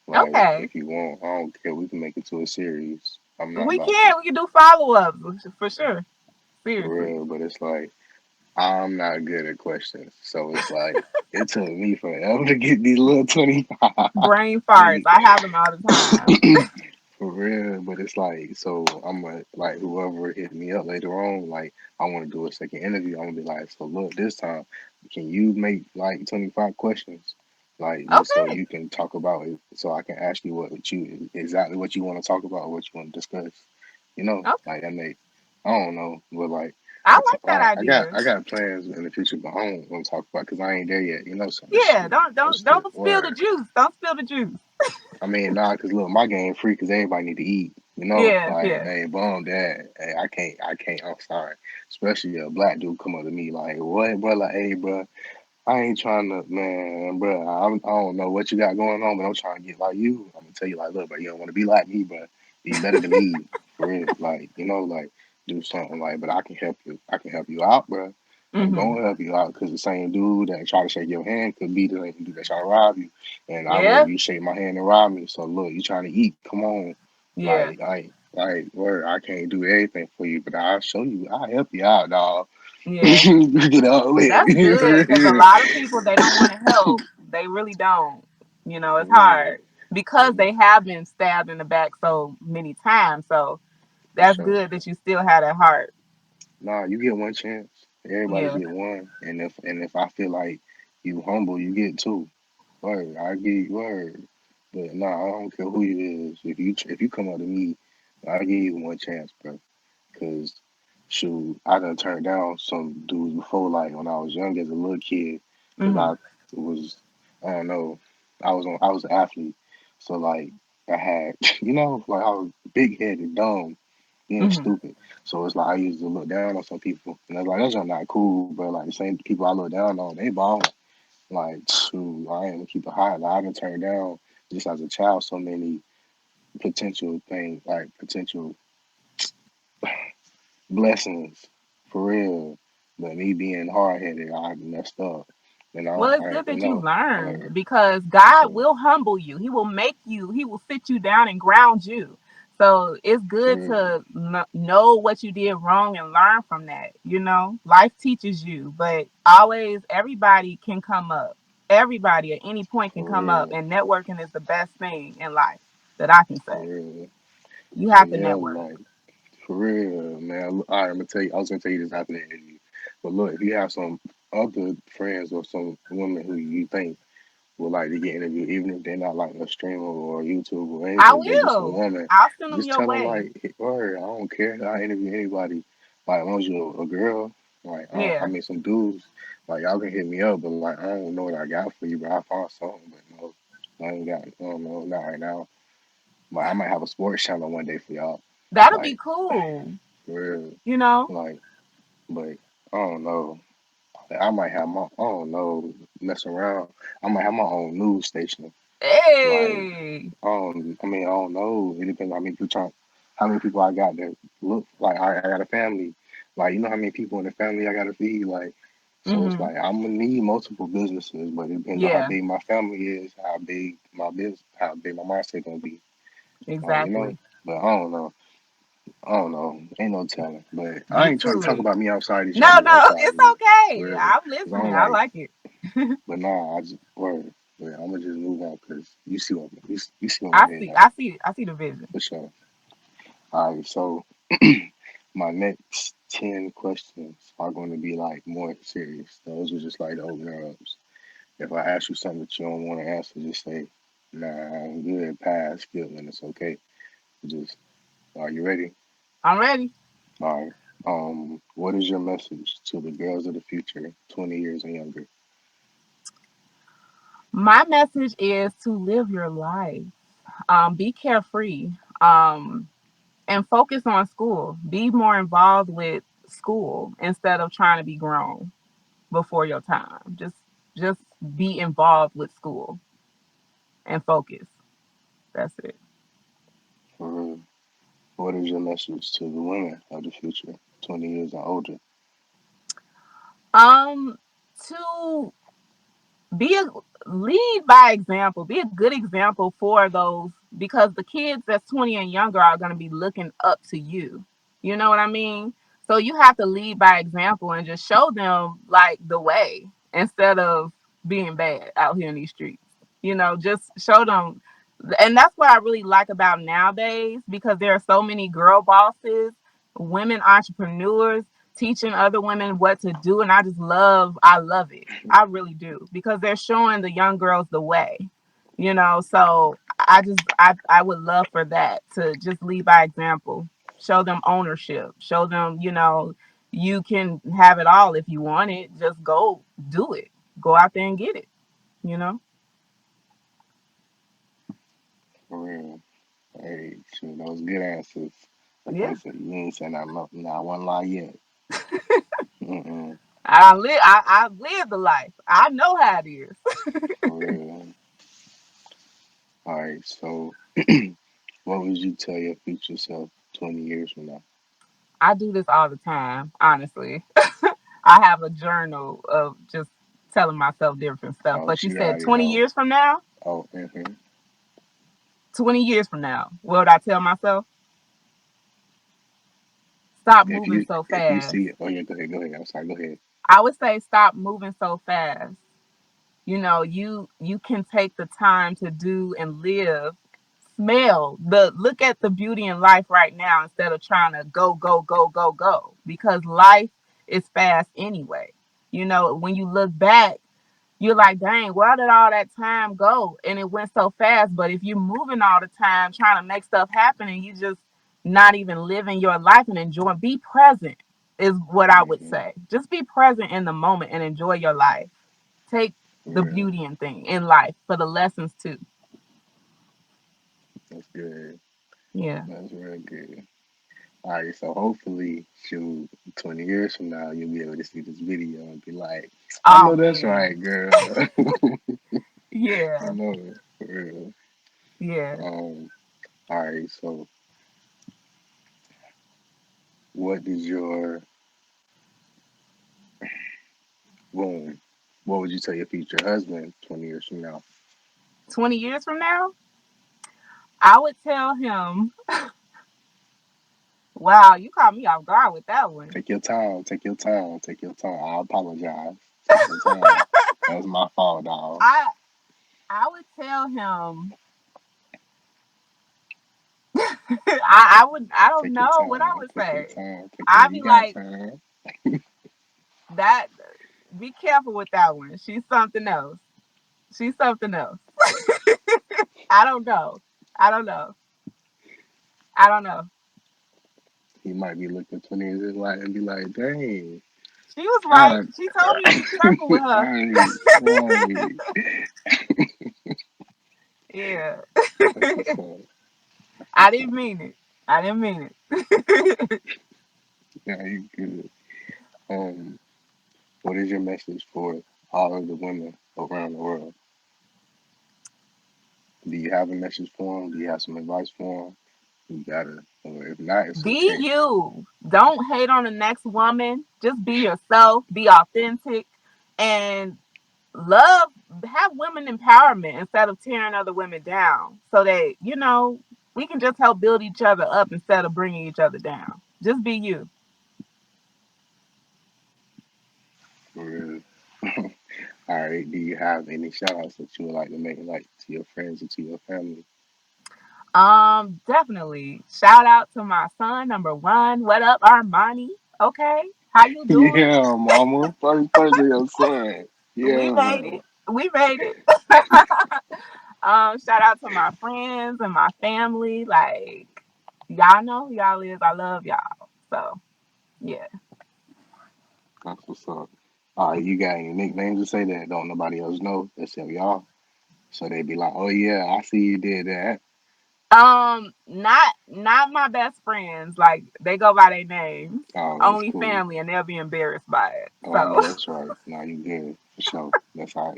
Like, Okay. if you want, I don't care. We can make it to a series. I'm not We about to, can. We can do follow ups for sure. for Seriously. real. But it's like I'm not good at questions, so it's like it took me forever to get these little 25. Brain farts. Really. I have them all the time. For real, but it's like, so I'm like, whoever hit me up later on, like, I want to do a second interview. I'm gonna be like, so look, this time, can you make like 25 questions, like, just so Okay. you can talk about it, so I can ask you what you exactly what you want to talk about, what you want to discuss, Okay. like that make, I don't know, but like, I like that I idea. got plans in the future, but I don't want to talk about because I ain't there yet, so Yeah. shoot, Don't what's don't the don't spill the word? juice. Don't spill the juice. I mean, nah, cause look, my game free, cause everybody need to eat. Yeah. Like, Yeah. hey, bum that. Hey, I can't. I'm sorry. Especially a black dude come up to me like, what, bro? Like, hey, bro, I ain't trying to, man, bro. I don't know what you got going on, but I'm trying to get like you. I'm gonna tell you, like, look, bro, you don't want to be like me, but be better than me, for real. Like, like, do something like, but I can help you. I can help you out, bro. I'm Mhm. gonna help you out because the same dude that try to shake your hand could be the same dude that try to rob you, and I'd rather Yeah. you shake my hand and rob me. So look, you trying to eat? Come on, Yeah. like, word. I can't do everything for you, but I'll show you. I'll help you out, dog. Yeah. Get all That's good because a with. lot of people they don't want to help. They really don't. For It's real. hard because they have been stabbed in the back so many times. So For that's sure. good that you still have that heart. Nah, you get one chance. Everybody Yeah. get one. And if I feel like you humble, you get two. Word, I give you word. But nah, I don't care who you is. If you come up to me, I give you one chance, bro. Cause shoot, I done turned down some dudes before, like when I was young as a little kid, cause Mhm. I was, I don't know, I was an athlete, so like I had, like I was big headed, dumb, being Mhm. stupid. So it's like I used to look down on some people, and I was like, that's just not cool. But like the same people I look down on, they ball. Like, shoot, I ain't gonna keep it high. Like I done turned down just as a child so many potential things, like potential blessings for real. But me being hard headed, I messed up. Well, it's good that you Or learned because for God sure, will humble you. He will make you, He will sit you down and ground you. So it's for good real, to know what you did wrong and learn from that. Life teaches you, but always everybody can come up. Everybody at any point can for come up, real, and networking is the best thing in life that I can for say. real. You So have to yeah, network. like for real, man. All right, I'm gonna tell you. I was gonna tell you this after the interview, but look, if you have some other friends or some women who you think would like to get interviewed, even if they're not like a streamer or a YouTuber or I anything, they just a will. woman. I'll send them Just your tell them way. like, hey, word, I don't care. I interview anybody. Like, as long as you're a girl, like, I Yeah, mean, some dudes, like, y'all can hit me up, but like, I don't know what I got for you, but I found something, but no, I ain't got, I don't know, not right now. But I might have a sports channel one day for y'all, that'll be like, cool. for real, You know. like, but I don't know. I might have I don't know, mess around. I might have my own news station. Like, Hey. I don't know. It depends on how many people I got that look like I got a family. Like, you know how many people in the family I got to feed. Like, so it's Mhm. like I'm gonna need multiple businesses, but it depends on how Yeah. big my family is, how big my mindset gonna be. Exactly. But I don't know. I don't know. Ain't no telling. But I Get ain't trying to to talk it. about me outside this. No, Trying to be no, outside it's of it. For okay. real. I'm Cause I listening. don't I like. like it. But nah, I just word. But I'm gonna just move on because you see what I I'm heading see. at I see. I see the vision. for sure. All right, so my next 10 questions are going to be like more serious. Those are just like the opener ups. If I ask you something that you don't want to answer, just say, "Nah, I'm good, pass, skip, and it's okay." Just are you ready? I'm ready. All right. What is your message to the girls of the future, 20 years and younger? My message is to live your life. Be carefree. Um, and focus on school. Be more involved with school instead of trying to be grown before your time. Just be involved with school and focus. That's it. For real. What is your message to the women of the future, 20 years and older? Um to be a lead by example, be a good example for those, because the kids that's 20 and younger are going to be looking up to you. You know what I mean? So you have to lead by example and just show them like the way instead of being bad out here in these streets. Just show them. And that's what I really like about nowadays, because there are so many girl bosses, women entrepreneurs teaching other women what to do, and I love it. I really do, because they're showing the young girls the way. So I would love for that to just lead by example. Show them ownership. Show them, you can have it all if you want it. Just go do it. Go out there and get it, you know? For real. Hey, shoot, those good answers. Like I Yeah. said, you ain't saying not one lie yet. Mm-mm. I live the life. I know how it is. For real. All right, so what would you tell your future self 20 years from now? I do this all the time, honestly. I have a journal of just telling myself different stuff. Oh, But you she said already 20 know. years from now? Oh, mm-hmm. 20 years from now, what would I tell myself? Stop If moving you so if you fast. see it, oh yeah, go ahead. I'm sorry, go ahead. I would say stop moving so fast. You can take the time to do and live, smell the look at the beauty in life right now instead of trying to go go go go go, because life is fast anyway. When you look back, you're like, dang, where did all that time go? And it went so fast. But if you're moving all the time trying to make stuff happen and you just not even living your life and enjoying, be present is what I would Mm-hmm. say. Just be present in the moment and enjoy your life. Take For the real. beauty in life for the lessons too. That's good. Yeah. That's real good. All right, so hopefully, shoot, 20 years from now, you'll be able to see this video and be like, I Oh know that's man. right, girl. I Yeah. know it. For real. Yeah. Um, all right, so what does your boom? What would you tell your future husband 20 years from now? 20 years from now, I would tell him, wow, you caught me off guard with that one. Take your time. Take your time. Take your time. I apologize. Take your time. That was my fault, dog. I I would tell him I don't Take your know what I time. would Take your say. time. Take your. I'd be You got like, time. that be careful with that one. She's something else. She's something else. I don't know. I don't know. I don't know. He might be looking 20 years in life and be like, dang. She was right. God. She told me to be careful with her. Right. Right. Yeah. That's what's up. That's I what's didn't up. mean it. I didn't mean it. Yeah, you good. Um, what is your message for all of the women around the world? Do you have a message for them? Do you have some advice for them? You gotta, or if not, it's Be okay. you. Don't hate on the next woman. Just be yourself. Be authentic. And love, have women empowerment instead of tearing other women down, so that we can just help build each other up instead of bringing each other down. Just be you. For real. All right. Do you have any shout outs that you would like to make, like to your friends or to your family? Definitely shout out to my son number one. What up, Armani? Okay, how you doing? Yeah, mama. First birthday, your son. We Yeah, made man. it. We made it. Shout out to my friends and my family. Like, y'all know who y'all is. I love y'all. So yeah. That's what's up. All right, you got any nicknames to say that don't nobody else know except y'all? So they be like, "Oh yeah, I see you did that." Not my best friends. Like they go by their names. Oh, that's Only cool. family, and they'll be embarrassed by it. Oh, I So know that's right. Now you good for sure. That's how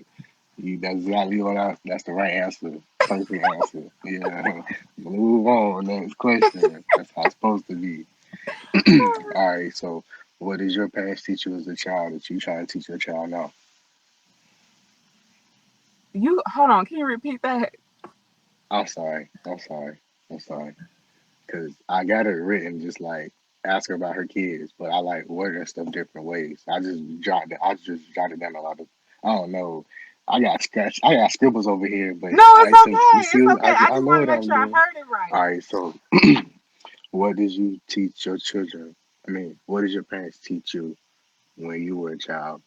you. That's exactly what I. That's the right answer. Perfect answer. Yeah. Move on. Next question. That's how it's supposed to be. All right. So, what is your parents teach you as a child that you try to teach your child now? you hold on. Can you repeat that? I'm sorry. I'm sorry. I'm sorry. Because I got it written just like ask her about her kids, but I like wording stuff different ways. I just jotted down a lot of I don't know. I got scribbles over here, but No, it's I since you okay. see It's okay. I I just know want to what make I'm sure I doing. heard it right. All right, so what did you teach your children? I mean, what did your parents teach you when you were a child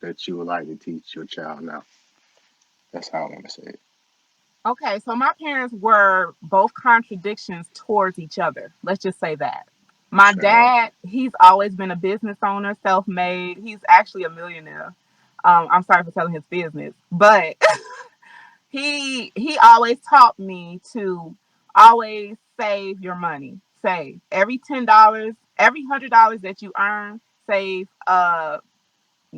that you would like to teach your child now? That's how I want to say it. Okay, so my parents were both contradictions towards each other. Let's just say that. My Straight up. dad, he's always been a business owner, self made. He's actually a millionaire. I'm sorry for telling his business, but he always taught me to always save your money. Save every $10, every $100 that you earn. Save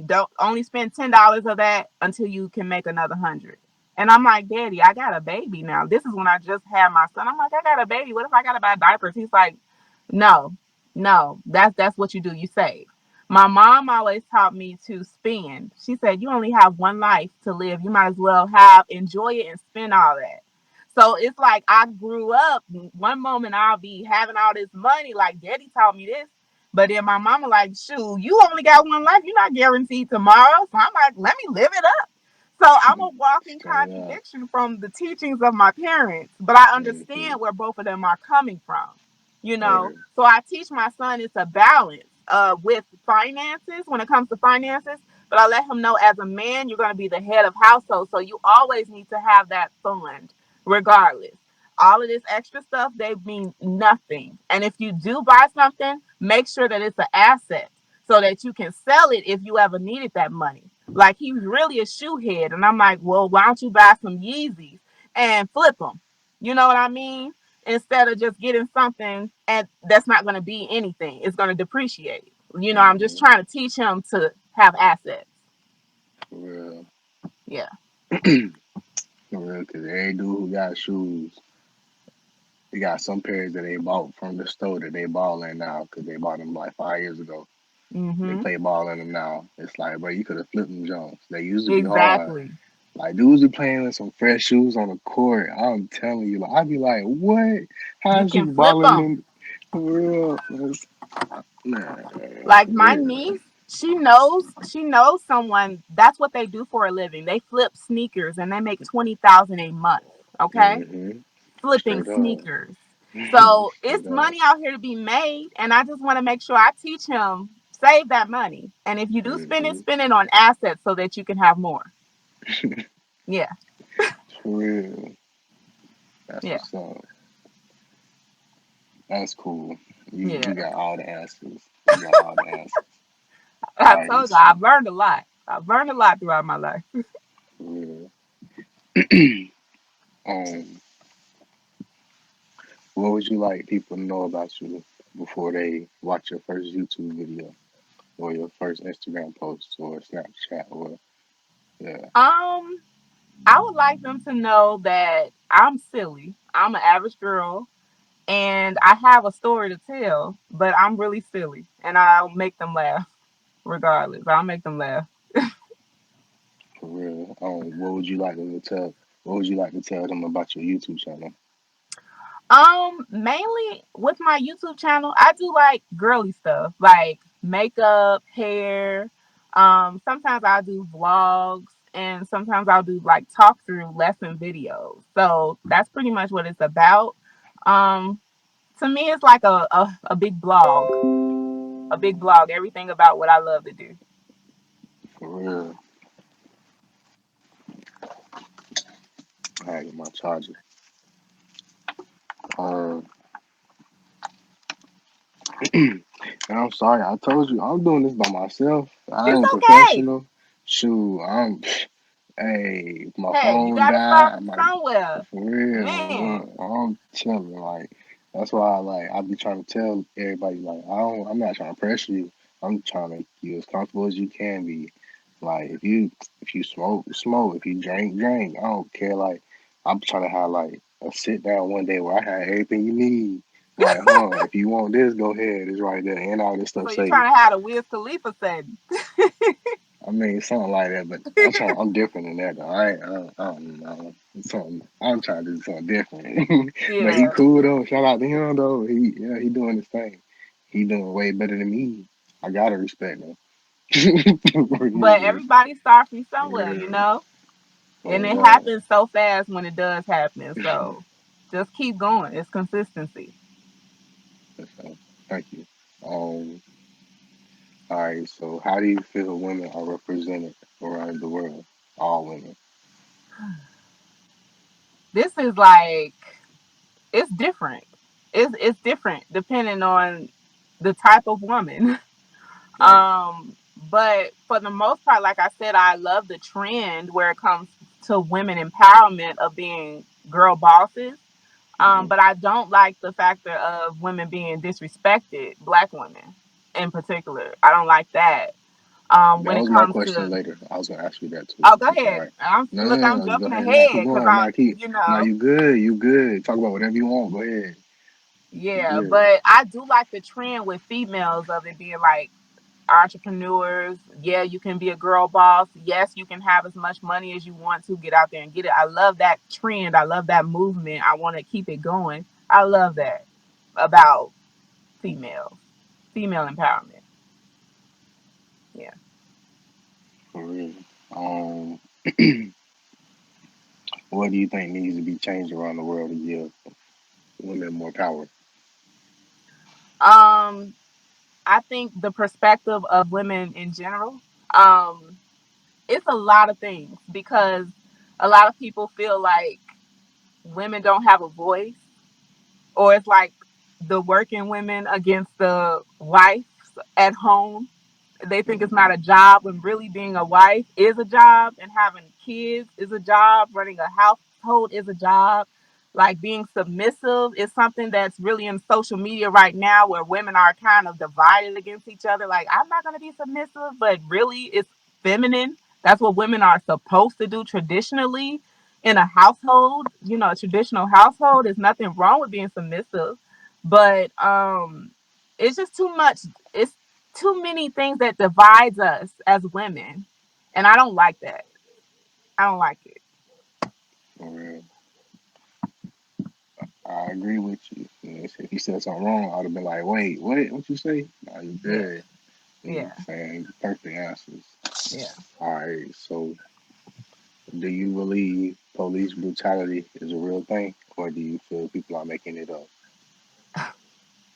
don't only spend $10 of that until you can make another 100. And I'm like, Daddy, I got a baby now. This is when I just had my son. I'm like, I got a baby. What if I gotta buy diapers? He's like, no, no, that's what you do. You save. My mom always taught me to spend. She said, you only have one life to live. You might as well have enjoy it and spend all that. So it's like I grew up. One moment I'll be having all this money, like Daddy taught me this. But then my mama like, shoot, you only got one life. You're not guaranteed tomorrow. So I'm like, let me live it up. So I'm a walking Straight up. contradiction from the teachings of my parents, but I Hmm. understand where both of them are coming from. You know, Right. so I teach my son it's a balance with finances when it comes to finances, but I let him know as a man, you're going to be the head of household. So you always need to have that fund regardless. All of this extra stuff, they mean nothing. And if you do buy something, make sure that it's an asset so that you can sell it if you ever needed that money. Like he's really a shoe head. And I'm like, well, why don't you buy some Yeezys and flip them? You know what I mean? Instead of just getting something and that's not going to be anything, it's going to depreciate. You know, I'm just Hmm. trying to teach him to have assets. For real. Yeah. For real, because every dude who got shoes, they got some pairs that they bought from the store that they ball in now because they bought them like 5 years ago. They Mm-hmm. play ball in them now. It's like, bro, you could have flipped them Jones. They used to be hard. Exactly. Like dudes be playing with some fresh shoes on the court. I'm telling you, like I'd be like, what? You How's you can flip balling them. in for real? Nah, Like for my real. niece, she knows someone. That's what they do for a living. They flip sneakers and they make 20,000 a month. Okay, Hmm. flipping Straight up. sneakers. So Straight it's up. money out here to be made, and I just want to make sure I teach him save that money. And if you do Hmm. spend it on assets so that you can have more. Yeah, For real. That's yeah, what's up. That's cool. You yeah. got all the answers. You got all the answers. I All right, told you so I've learned a lot. I've learned a lot throughout my life. for real. um, what would you like people to know about you before they watch your first YouTube video or your first Instagram post or Snapchat or yeah, Um, I would like them to know that I'm silly. I'm an average girl and I have a story to tell, but I'm really silly and I'll make them laugh regardless. I'll make them laugh. for real. What would you like them to tell? What would you like to tell them about your YouTube channel? Mainly with my YouTube channel, I do like girly stuff like makeup, hair. Sometimes I'll do vlogs and sometimes I'll do like talk through lesson videos. So that's pretty much what it's about. Um, to me, it's like a big blog, everything about what I love to do. For real. I had to get my charger. Uh, and I'm sorry, I told you I'm doing this by myself. I It's ain't okay. professional. Shoot, I'm. Hey, if my Hey, you phone gotta start died, I from might somewhere. for real. Man. Look, I'm chilling. Like that's why I be trying to tell everybody like I'm not trying to pressure you. I'm trying to make you as comfortable as you can be. Like if you smoke, smoke. If you drink, drink. I don't care. Like I'm trying to have like a sit down one day where I have everything you need. Like, if you want this, go ahead. It's right there, and all this stuff So you're safe. trying to have a Wiz Khalifa setting. I mean, something like that, but I'm different than that though. I don't know. Something, I'm trying to do something different. But he Yeah. cool though. Shout out to him though. He doing his thing. He doing way better than me. I gotta respect him. For But real, everybody starts from for somewhere, you real. know? And Oh it God. happens so fast when it does happen. So just keep going. It's consistency. So, thank you. All right. So, how do you feel women are represented around the world? All women. This is like it's different. It's different depending on the type of woman. Right. But for the most part, like I said, I love the trend where it comes to women empowerment of being girl bosses. Hmm. But I don't like the factor of women being disrespected, black women in particular. I don't like that. That When it was my comes to question later. I was gonna ask you that too. oh, go It's all ahead. right. No, Look, I'm no, no. Go jumping ahead. Nah, keep ahead because going. Nah, keep. you Nah, know, you good. You good. Talk about whatever you want. Go ahead. You yeah. good. But I do like the trend with females of it being like entrepreneurs. Yeah, you can be a girl boss. Yes, you can have as much money as you want to get out there and get it. I love that trend. I love that movement. I want to keep it going. I love that about females, female empowerment. Yeah. For real. Um, what do you think needs to be changed around the world to give women more power? Um, I think the perspective of women in general. Um, it's a lot of things because a lot of people feel like women don't have a voice, or it's like the working women against the wives at home. They think it's not Hmm. a job when really being a wife is a job, and having kids is a job, running a household is a job. Like being submissive is something that's really in social media right now where women are kind of divided against each other. Like, I'm not going to be submissive, but really it's feminine. That's what women are supposed to do traditionally in a household. You know, a traditional household. There's nothing wrong with being submissive, but it's just too much. It's too many things that divides us as women, and I don't like that. I don't like it. For real. I agree with you. If you said something wrong, I'd have been like, wait, what? What you say? Nah, you Yeah, good. You yeah, saying perfect answers. yeah. All right. So, do you believe police brutality is a real thing, or do you feel people are making it up?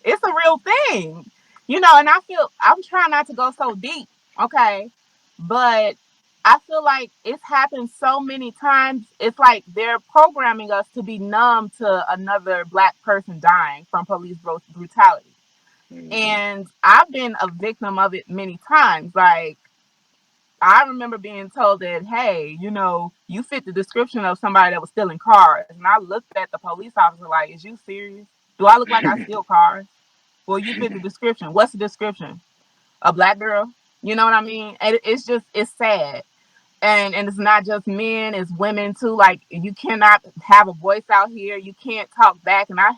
It's a real thing, you know. And I feel I'm trying not to go so deep, okay, but I feel like it's happened so many times. It's like they're programming us to be numb to another black person dying from police brutality. Hmm. And I've been a victim of it many times. Like, I remember being told that, hey, you know, you fit the description of somebody that was stealing cars. And I looked at the police officer like, is you serious? Do I look like I steal cars? Well, you fit the description. What's the description? A black girl? You know what I mean? And it's just, it's sad. And it's not just men, it's women too. Like, you cannot have a voice out here, you can't talk back. And I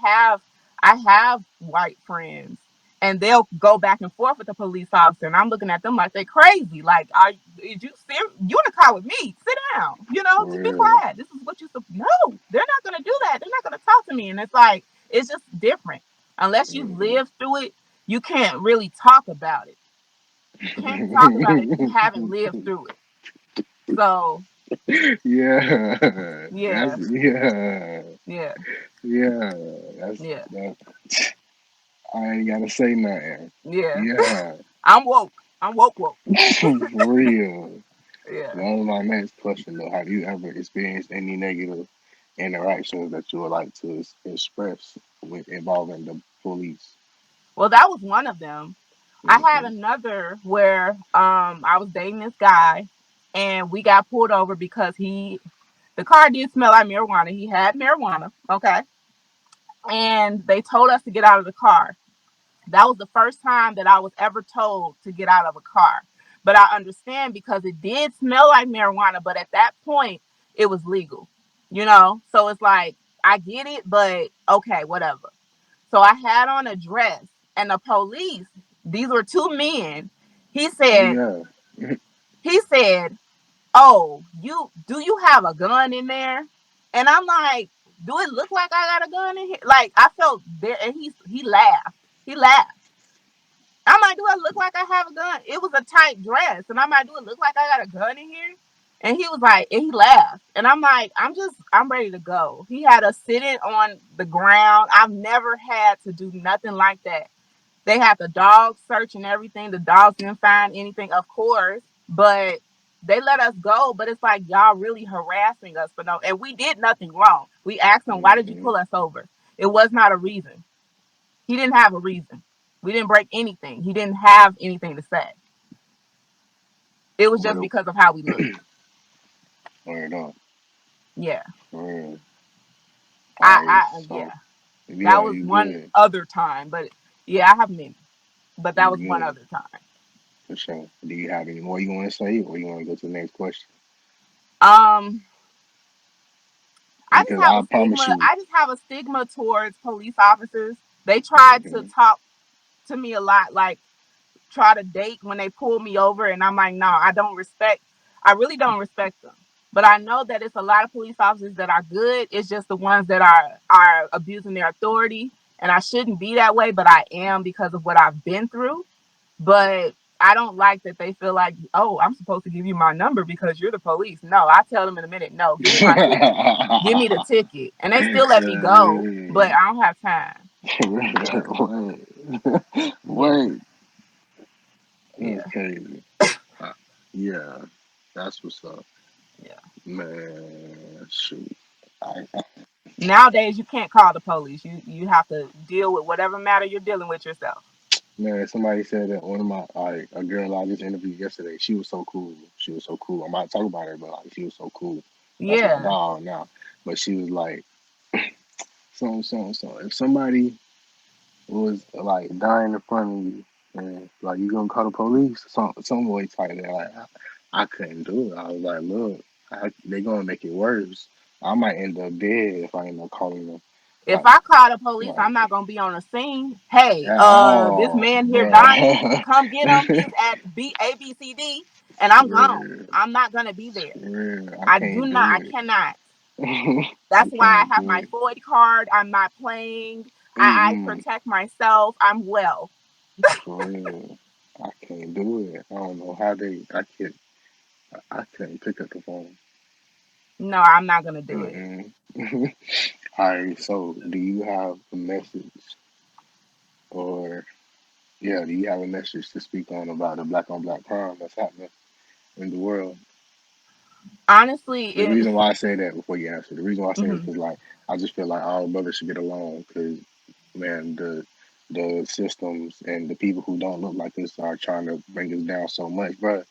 have white friends, and they'll go back and forth with the police officer, and I'm looking at them like they crazy. Like, is you serious? You in the car with me? Sit down, For just be real. quiet. This is what no, they're not gonna do that. They're not gonna talk to me. And it's like, it's just different. Unless you've Hmm. lived through it, you can't really talk about it. You can't talk about it if you haven't lived through it. So Yeah, that's yeah, yeah, yeah, yeah. That's yeah, that. I ain't gotta say nothing. yeah. Yeah, I'm woke. I'm woke woke. for real. Yeah. That was my next question though. Have you ever experienced any negative interactions that you would like to express with involving the police? Well, that was one of them. I had Hmm. another where I was dating this guy, and we got pulled over because the car did smell like marijuana. He had marijuana, okay, and they told us to get out of the car. That was the first time that I was ever told to get out of a car. But I understand because it did smell like marijuana, but at that point, it was legal, you know? So it's like, I get it, but okay, whatever. So I had on a dress, and the police, these were two men. He Oh said, yeah. he said, "Oh, you have a gun in there?" And I'm like, "Do it look like I got a gun in here?" Like I felt there, and he laughed. He laughed. I'm like, do I look like I have a gun? It was a tight dress. And I'm like, do it look like I got a gun in here? And he was like, and he laughed. And I'm like, I'm ready to go. He had us sitting on the ground. I've never had to do nothing like that. They had the dogs search and everything. The dogs didn't find anything, of course, but they let us go. But it's like, y'all really harassing us for no, and we did nothing wrong. We asked him, why did you Hmm. pull us over? It was not a reason. He didn't have a reason. We didn't break anything. He didn't have anything to say. It was just Well, because of how we looked. word up. Yeah. For real. Alright, Yeah. so That yeah, was you one good. other time. But yeah, I have many. But that You was one good. other time. For sure. Do you have any more you want to say, or you want to go to the next question? Um, I just Because have a I promise stigma. you. I just have a stigma towards police officers. They tried to Hmm. talk to me a lot, like try to date when they pull me over, and I'm like, no, I really don't respect them. But I know that it's a lot of police officers that are good. It's just the ones that are abusing their authority, and I shouldn't be that way, but I am because of what I've been through. But I don't like that they feel like, oh, I'm supposed to give you my number because you're the police. No, I tell them in a minute, no, give me my ticket. Give me the ticket. And they still let me go, but I don't have time. Yeah. Wait, Yeah. wait, that's Yeah. crazy. Uh, yeah, that's what's up, Yeah. man. Shoot, I Nowadays you can't call the police. You have to deal with whatever matter you're dealing with yourself. man. Somebody said that one of my like a girl I just interviewed yesterday. She was so cool. She was so cool. I'm about to talk about her, but like she was so cool. That's my Yeah. dog now. But she was like, so. If somebody was like dying in front of you, and like you gonna call the police, some way type there. Like I couldn't do it. I was like, look, they gonna make it worse. I might end up dead if I end up calling them. If Like I call the police, I'm like not gonna be on the scene. Hey, at this all, man here dying. bruh. Come get him. He's at BABCD, and I'm gone. Swear, I'm not gonna be there. swear, I I do can't not. do I it. cannot. I That's why I can't have do my it. FOID card. I'm not playing. I Mm-mm, protect myself. I'm well. for real. I can't do it. I don't know how they. I couldn't pick up the phone. No, I'm not gonna do it. Mm-mm. All right, so do you have a message or yeah, do you have a message to speak on about the black on black crime that's happening in the world? Honestly, The it. reason why I say that before you answer, the reason why I say it is Mhm. because like I just feel like all brothers should get along because man, the systems and the people who don't look like us are trying to bring us down so much, bro.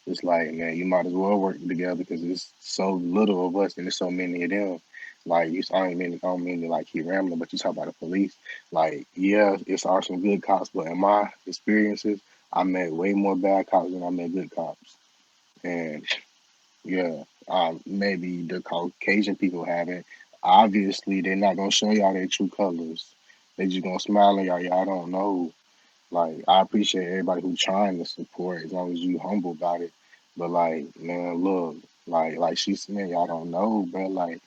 It's like man, you might as well work together because it's so little of us and there's so many of them. Like you, I don't mean to like keep rambling, but you talk about the police. Like yeah, it's are some good cops, but in my experiences, I met way more bad cops than I met good cops, and yeah, maybe the Caucasian people haven't. Obviously, they're not gonna show y'all their true colors. They just gonna smile at y'all. Y'all don't know. Like, I appreciate everybody who's trying to support as long as you humble about it. But like, man, look, like she said, y'all don't know, bro. Like,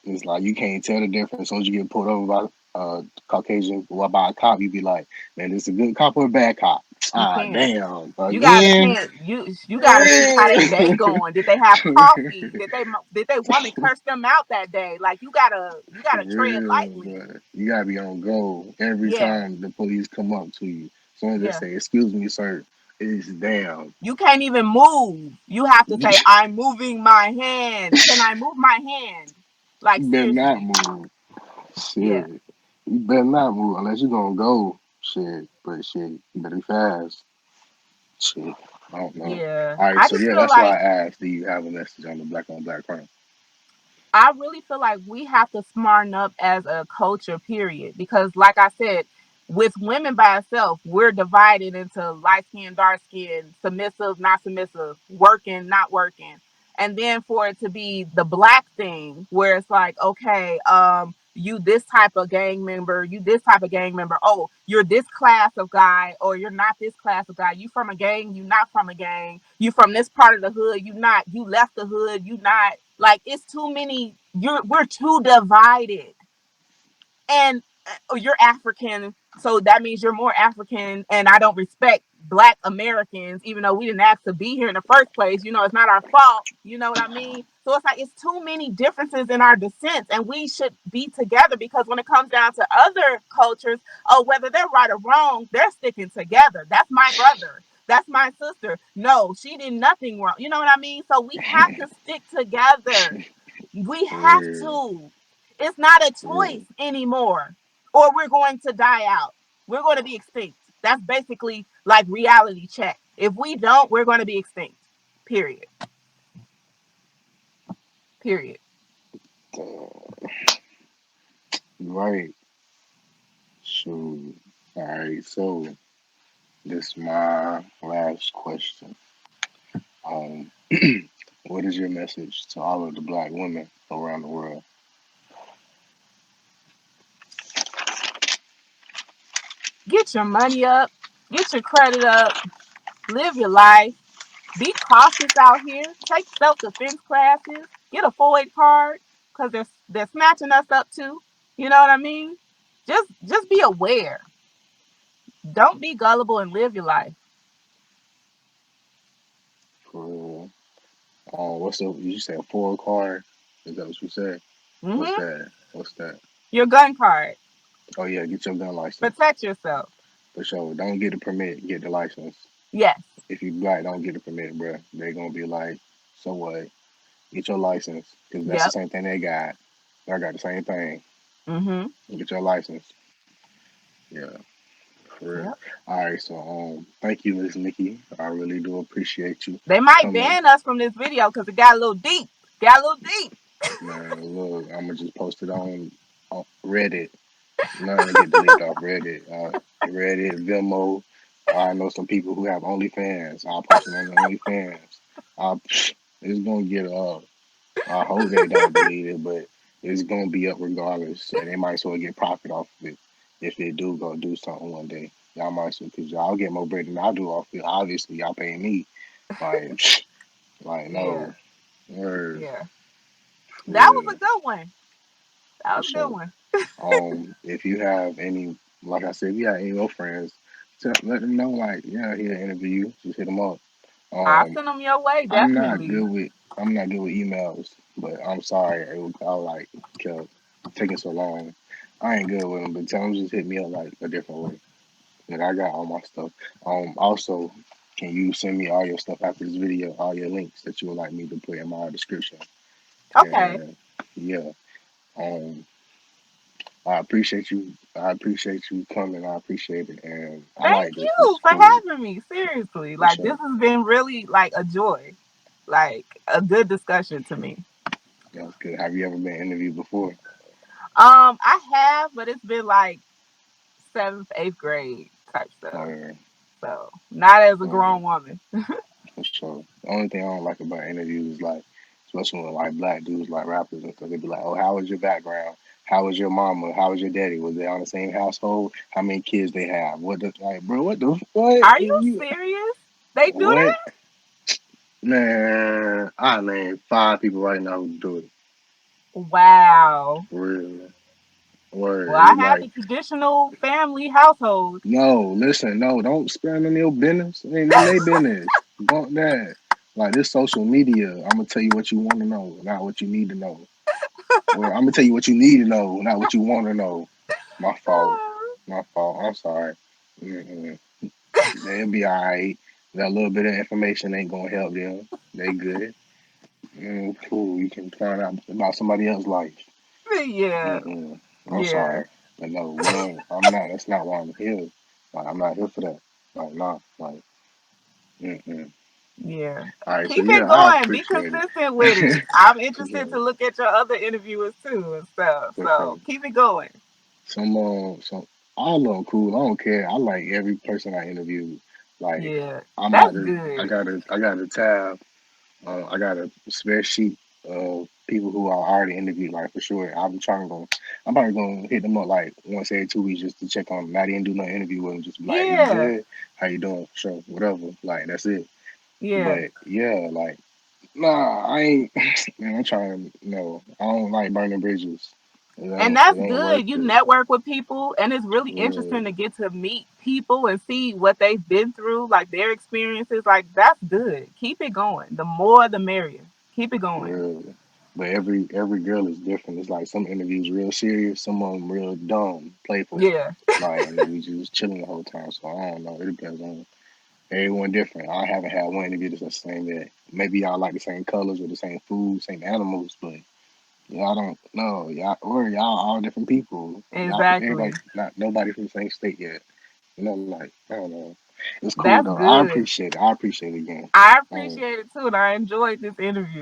it's like you can't tell the difference. As soon as you get pulled over by Caucasian or by a cop, you be like, man, this is a good cop or a bad cop. You Ah, can't. damn. You gotta Again. can't you gotta see how they day going. Did they have coffee? Did they woman curse them out that day? Like you For gotta tread real, lightly. but you gotta be on go every Yeah, time the police come up to you. As soon as they yeah. say, "Excuse me, sir," it's damn. You can't even move. You have to say, I'm moving my hand. Can I move my hand? Like You better not seriously. move. Yeah. Shit, you better not move unless you gonna go. Shit, but shit, you better be fast. Shit. I don't know. Yeah. All right, I so just yeah, feel that's why like I asked, do you have a message on the black crime? I really feel like we have to smarten up as a culture, period. Because, like I said, with women by itself, we're divided into light skin, dark skin, submissive, not submissive, working, not working. And then for it to be the black thing, where it's like, okay, you this type of gang member, you this type of gang member. Oh, you're this class of guy, or you're not this class of guy. You from a gang, you not from a gang. You from this part of the hood, you not. You left the hood, you not. Like it's too many. We're too divided, and you're African, so that means you're more African, and I don't respect Black Americans, even though we didn't ask to be here in the first place. It's not our fault. You know what I mean? So it's like it's too many differences in our descents, and we should be together because when it comes down to other cultures, oh, whether they're right or wrong, they're sticking together. That's my brother. That's my sister. No, she did nothing wrong. You know what I mean? So we have to stick together. We For have real, to. It's not a for real. choice anymore. Or we're going to die out. We're going to be extinct. That's basically like reality check. If we don't, we're going to be extinct. Period. Period. Right. So, all right. So, this is my last question. Um, what is your message to all of the black women around the world? Get your money up. Get your credit up. Live your life. Be cautious out here. Take self-defense classes. Get a FOID card because they're snatching us up too. You know what I mean? Just be aware. Don't be gullible and live your life. For what's the you said four card? Is that what you said? What's Mm-hmm. that? What's that? Your gun card. Oh yeah, get your gun license Protect yourself. for sure. Don't get a permit, get the license. Yes. If you black, don't get a permit, bruh. They gonna be like, so what? Get your license because that's the Yep. same thing they got. I got the same thing. Mm-hmm. Get your license. Yeah, for real. Yep. All right, so thank you, Miss Nikki. I really do appreciate you They might coming. ban us from this video because it got a little deep. Got a little deep. Man, look, I'm gonna just post it on Reddit. Nothing to get deleted off Reddit. Reddit, Vimeo. I know some people who have OnlyFans. I'll post it on the OnlyFans. I, it's gonna get up. I hope they don't delete it, but it's gonna be up regardless, and they might as well get profit off of it if they do go do something one day. Y'all might as well, cause y'all get more bread than I do off it. Obviously, y'all paying me. Like, like Yeah. no, word Yeah. for That was real, a good one. That for was a good sure. one. If you have any, like I said, if you have any of your friends, let them know. Like, yeah, here to interview you. Just hit them up. I'll Um, send them your way, I'm not definitely. good with I'm not good with emails, but I'm sorry. I like kept taking so long. I ain't good with them, but tell them just hit me up like a different way. Like I got all my stuff. Also, can you send me all your stuff after this video, all your links that you would like me to put in my description? Okay. And yeah, um, I appreciate you. I appreciate you coming. I appreciate it, and I Thank like this. This you is for cool having me. Seriously. for Like this sure. has been really like a joy. Like a good discussion to me. That's good. Have you ever been interviewed before? I have, but it's been like seventh, eighth grade type stuff. Or So not as a or grown woman. For sure. The only thing I don't like about interviews is like, especially when like black dudes like rappers and stuff, they be like, "Oh, how was your background? How was your mama? How was your daddy? Was they on the same household? How many kids they have? What the like, bro? What the what? Are you You serious? They do what? that? Man, I named 5 people right now who do it Wow. for real. Well, Word. I It's have like, the traditional family household. no, listen, no, don't spare none of your business. It ain't none of their business. Bump that. Like this social media, I'm gonna tell you what you want to know, not what you need to know. Or I'm gonna tell you what you need to know, not what you want to know. My fault. My fault. I'm sorry. Mm-mm. They'll be all right. That little bit of information ain't gonna help them. They good. Cool. You can find out about somebody else's life. Yeah. Mm-mm. I'm Yeah. sorry, but no, we don't. I'm not. That's not why I'm here. Like I'm not here for that. Like nah. Like Mm-mm. Yeah. All right, so Keep yeah, it I going. Be appreciate it. consistent with it. I'm interested Yeah, to look at your other interviewers too and stuff. for So sure. keep it going. Some all of them cool. I don't care. I like every person I interviewed. Like Yeah. I'm That's about to. good. I got a tab. I got a spreadsheet of people who I already interviewed. Like for sure, I'm trying to go. I'm probably gonna hit them up like once every 2 weeks just to check on them. Not even do no interview with them. Just be like, you Yeah. good? How you doing? For sure, whatever. Like that's it. Yeah. But yeah, like nah, I ain't. Man, I'm trying. No, I don't like burning bridges. And It that's ain't worth good. You it. network with people, and it's really Yeah, interesting to get to meet people and see what they've been through, like their experiences. Like, that's good. Keep it going. The more, the merrier. Keep it for going. real. But every girl is different. It's like some interviews real serious, some of them real dumb, playful. Yeah. Like, and then we just chilling the whole time. So I don't know. It depends on everyone different. I haven't had one interview that's the same that maybe y'all like the same colors or the same food, same animals, but y'all don't know. Y'all all different people. Y'all from Exactly. everybody, not nobody from the same state yet. Like I don't know. It's cool That's though. I good. appreciate it. I appreciate it again. I Um, appreciate it too, and I enjoyed this interview.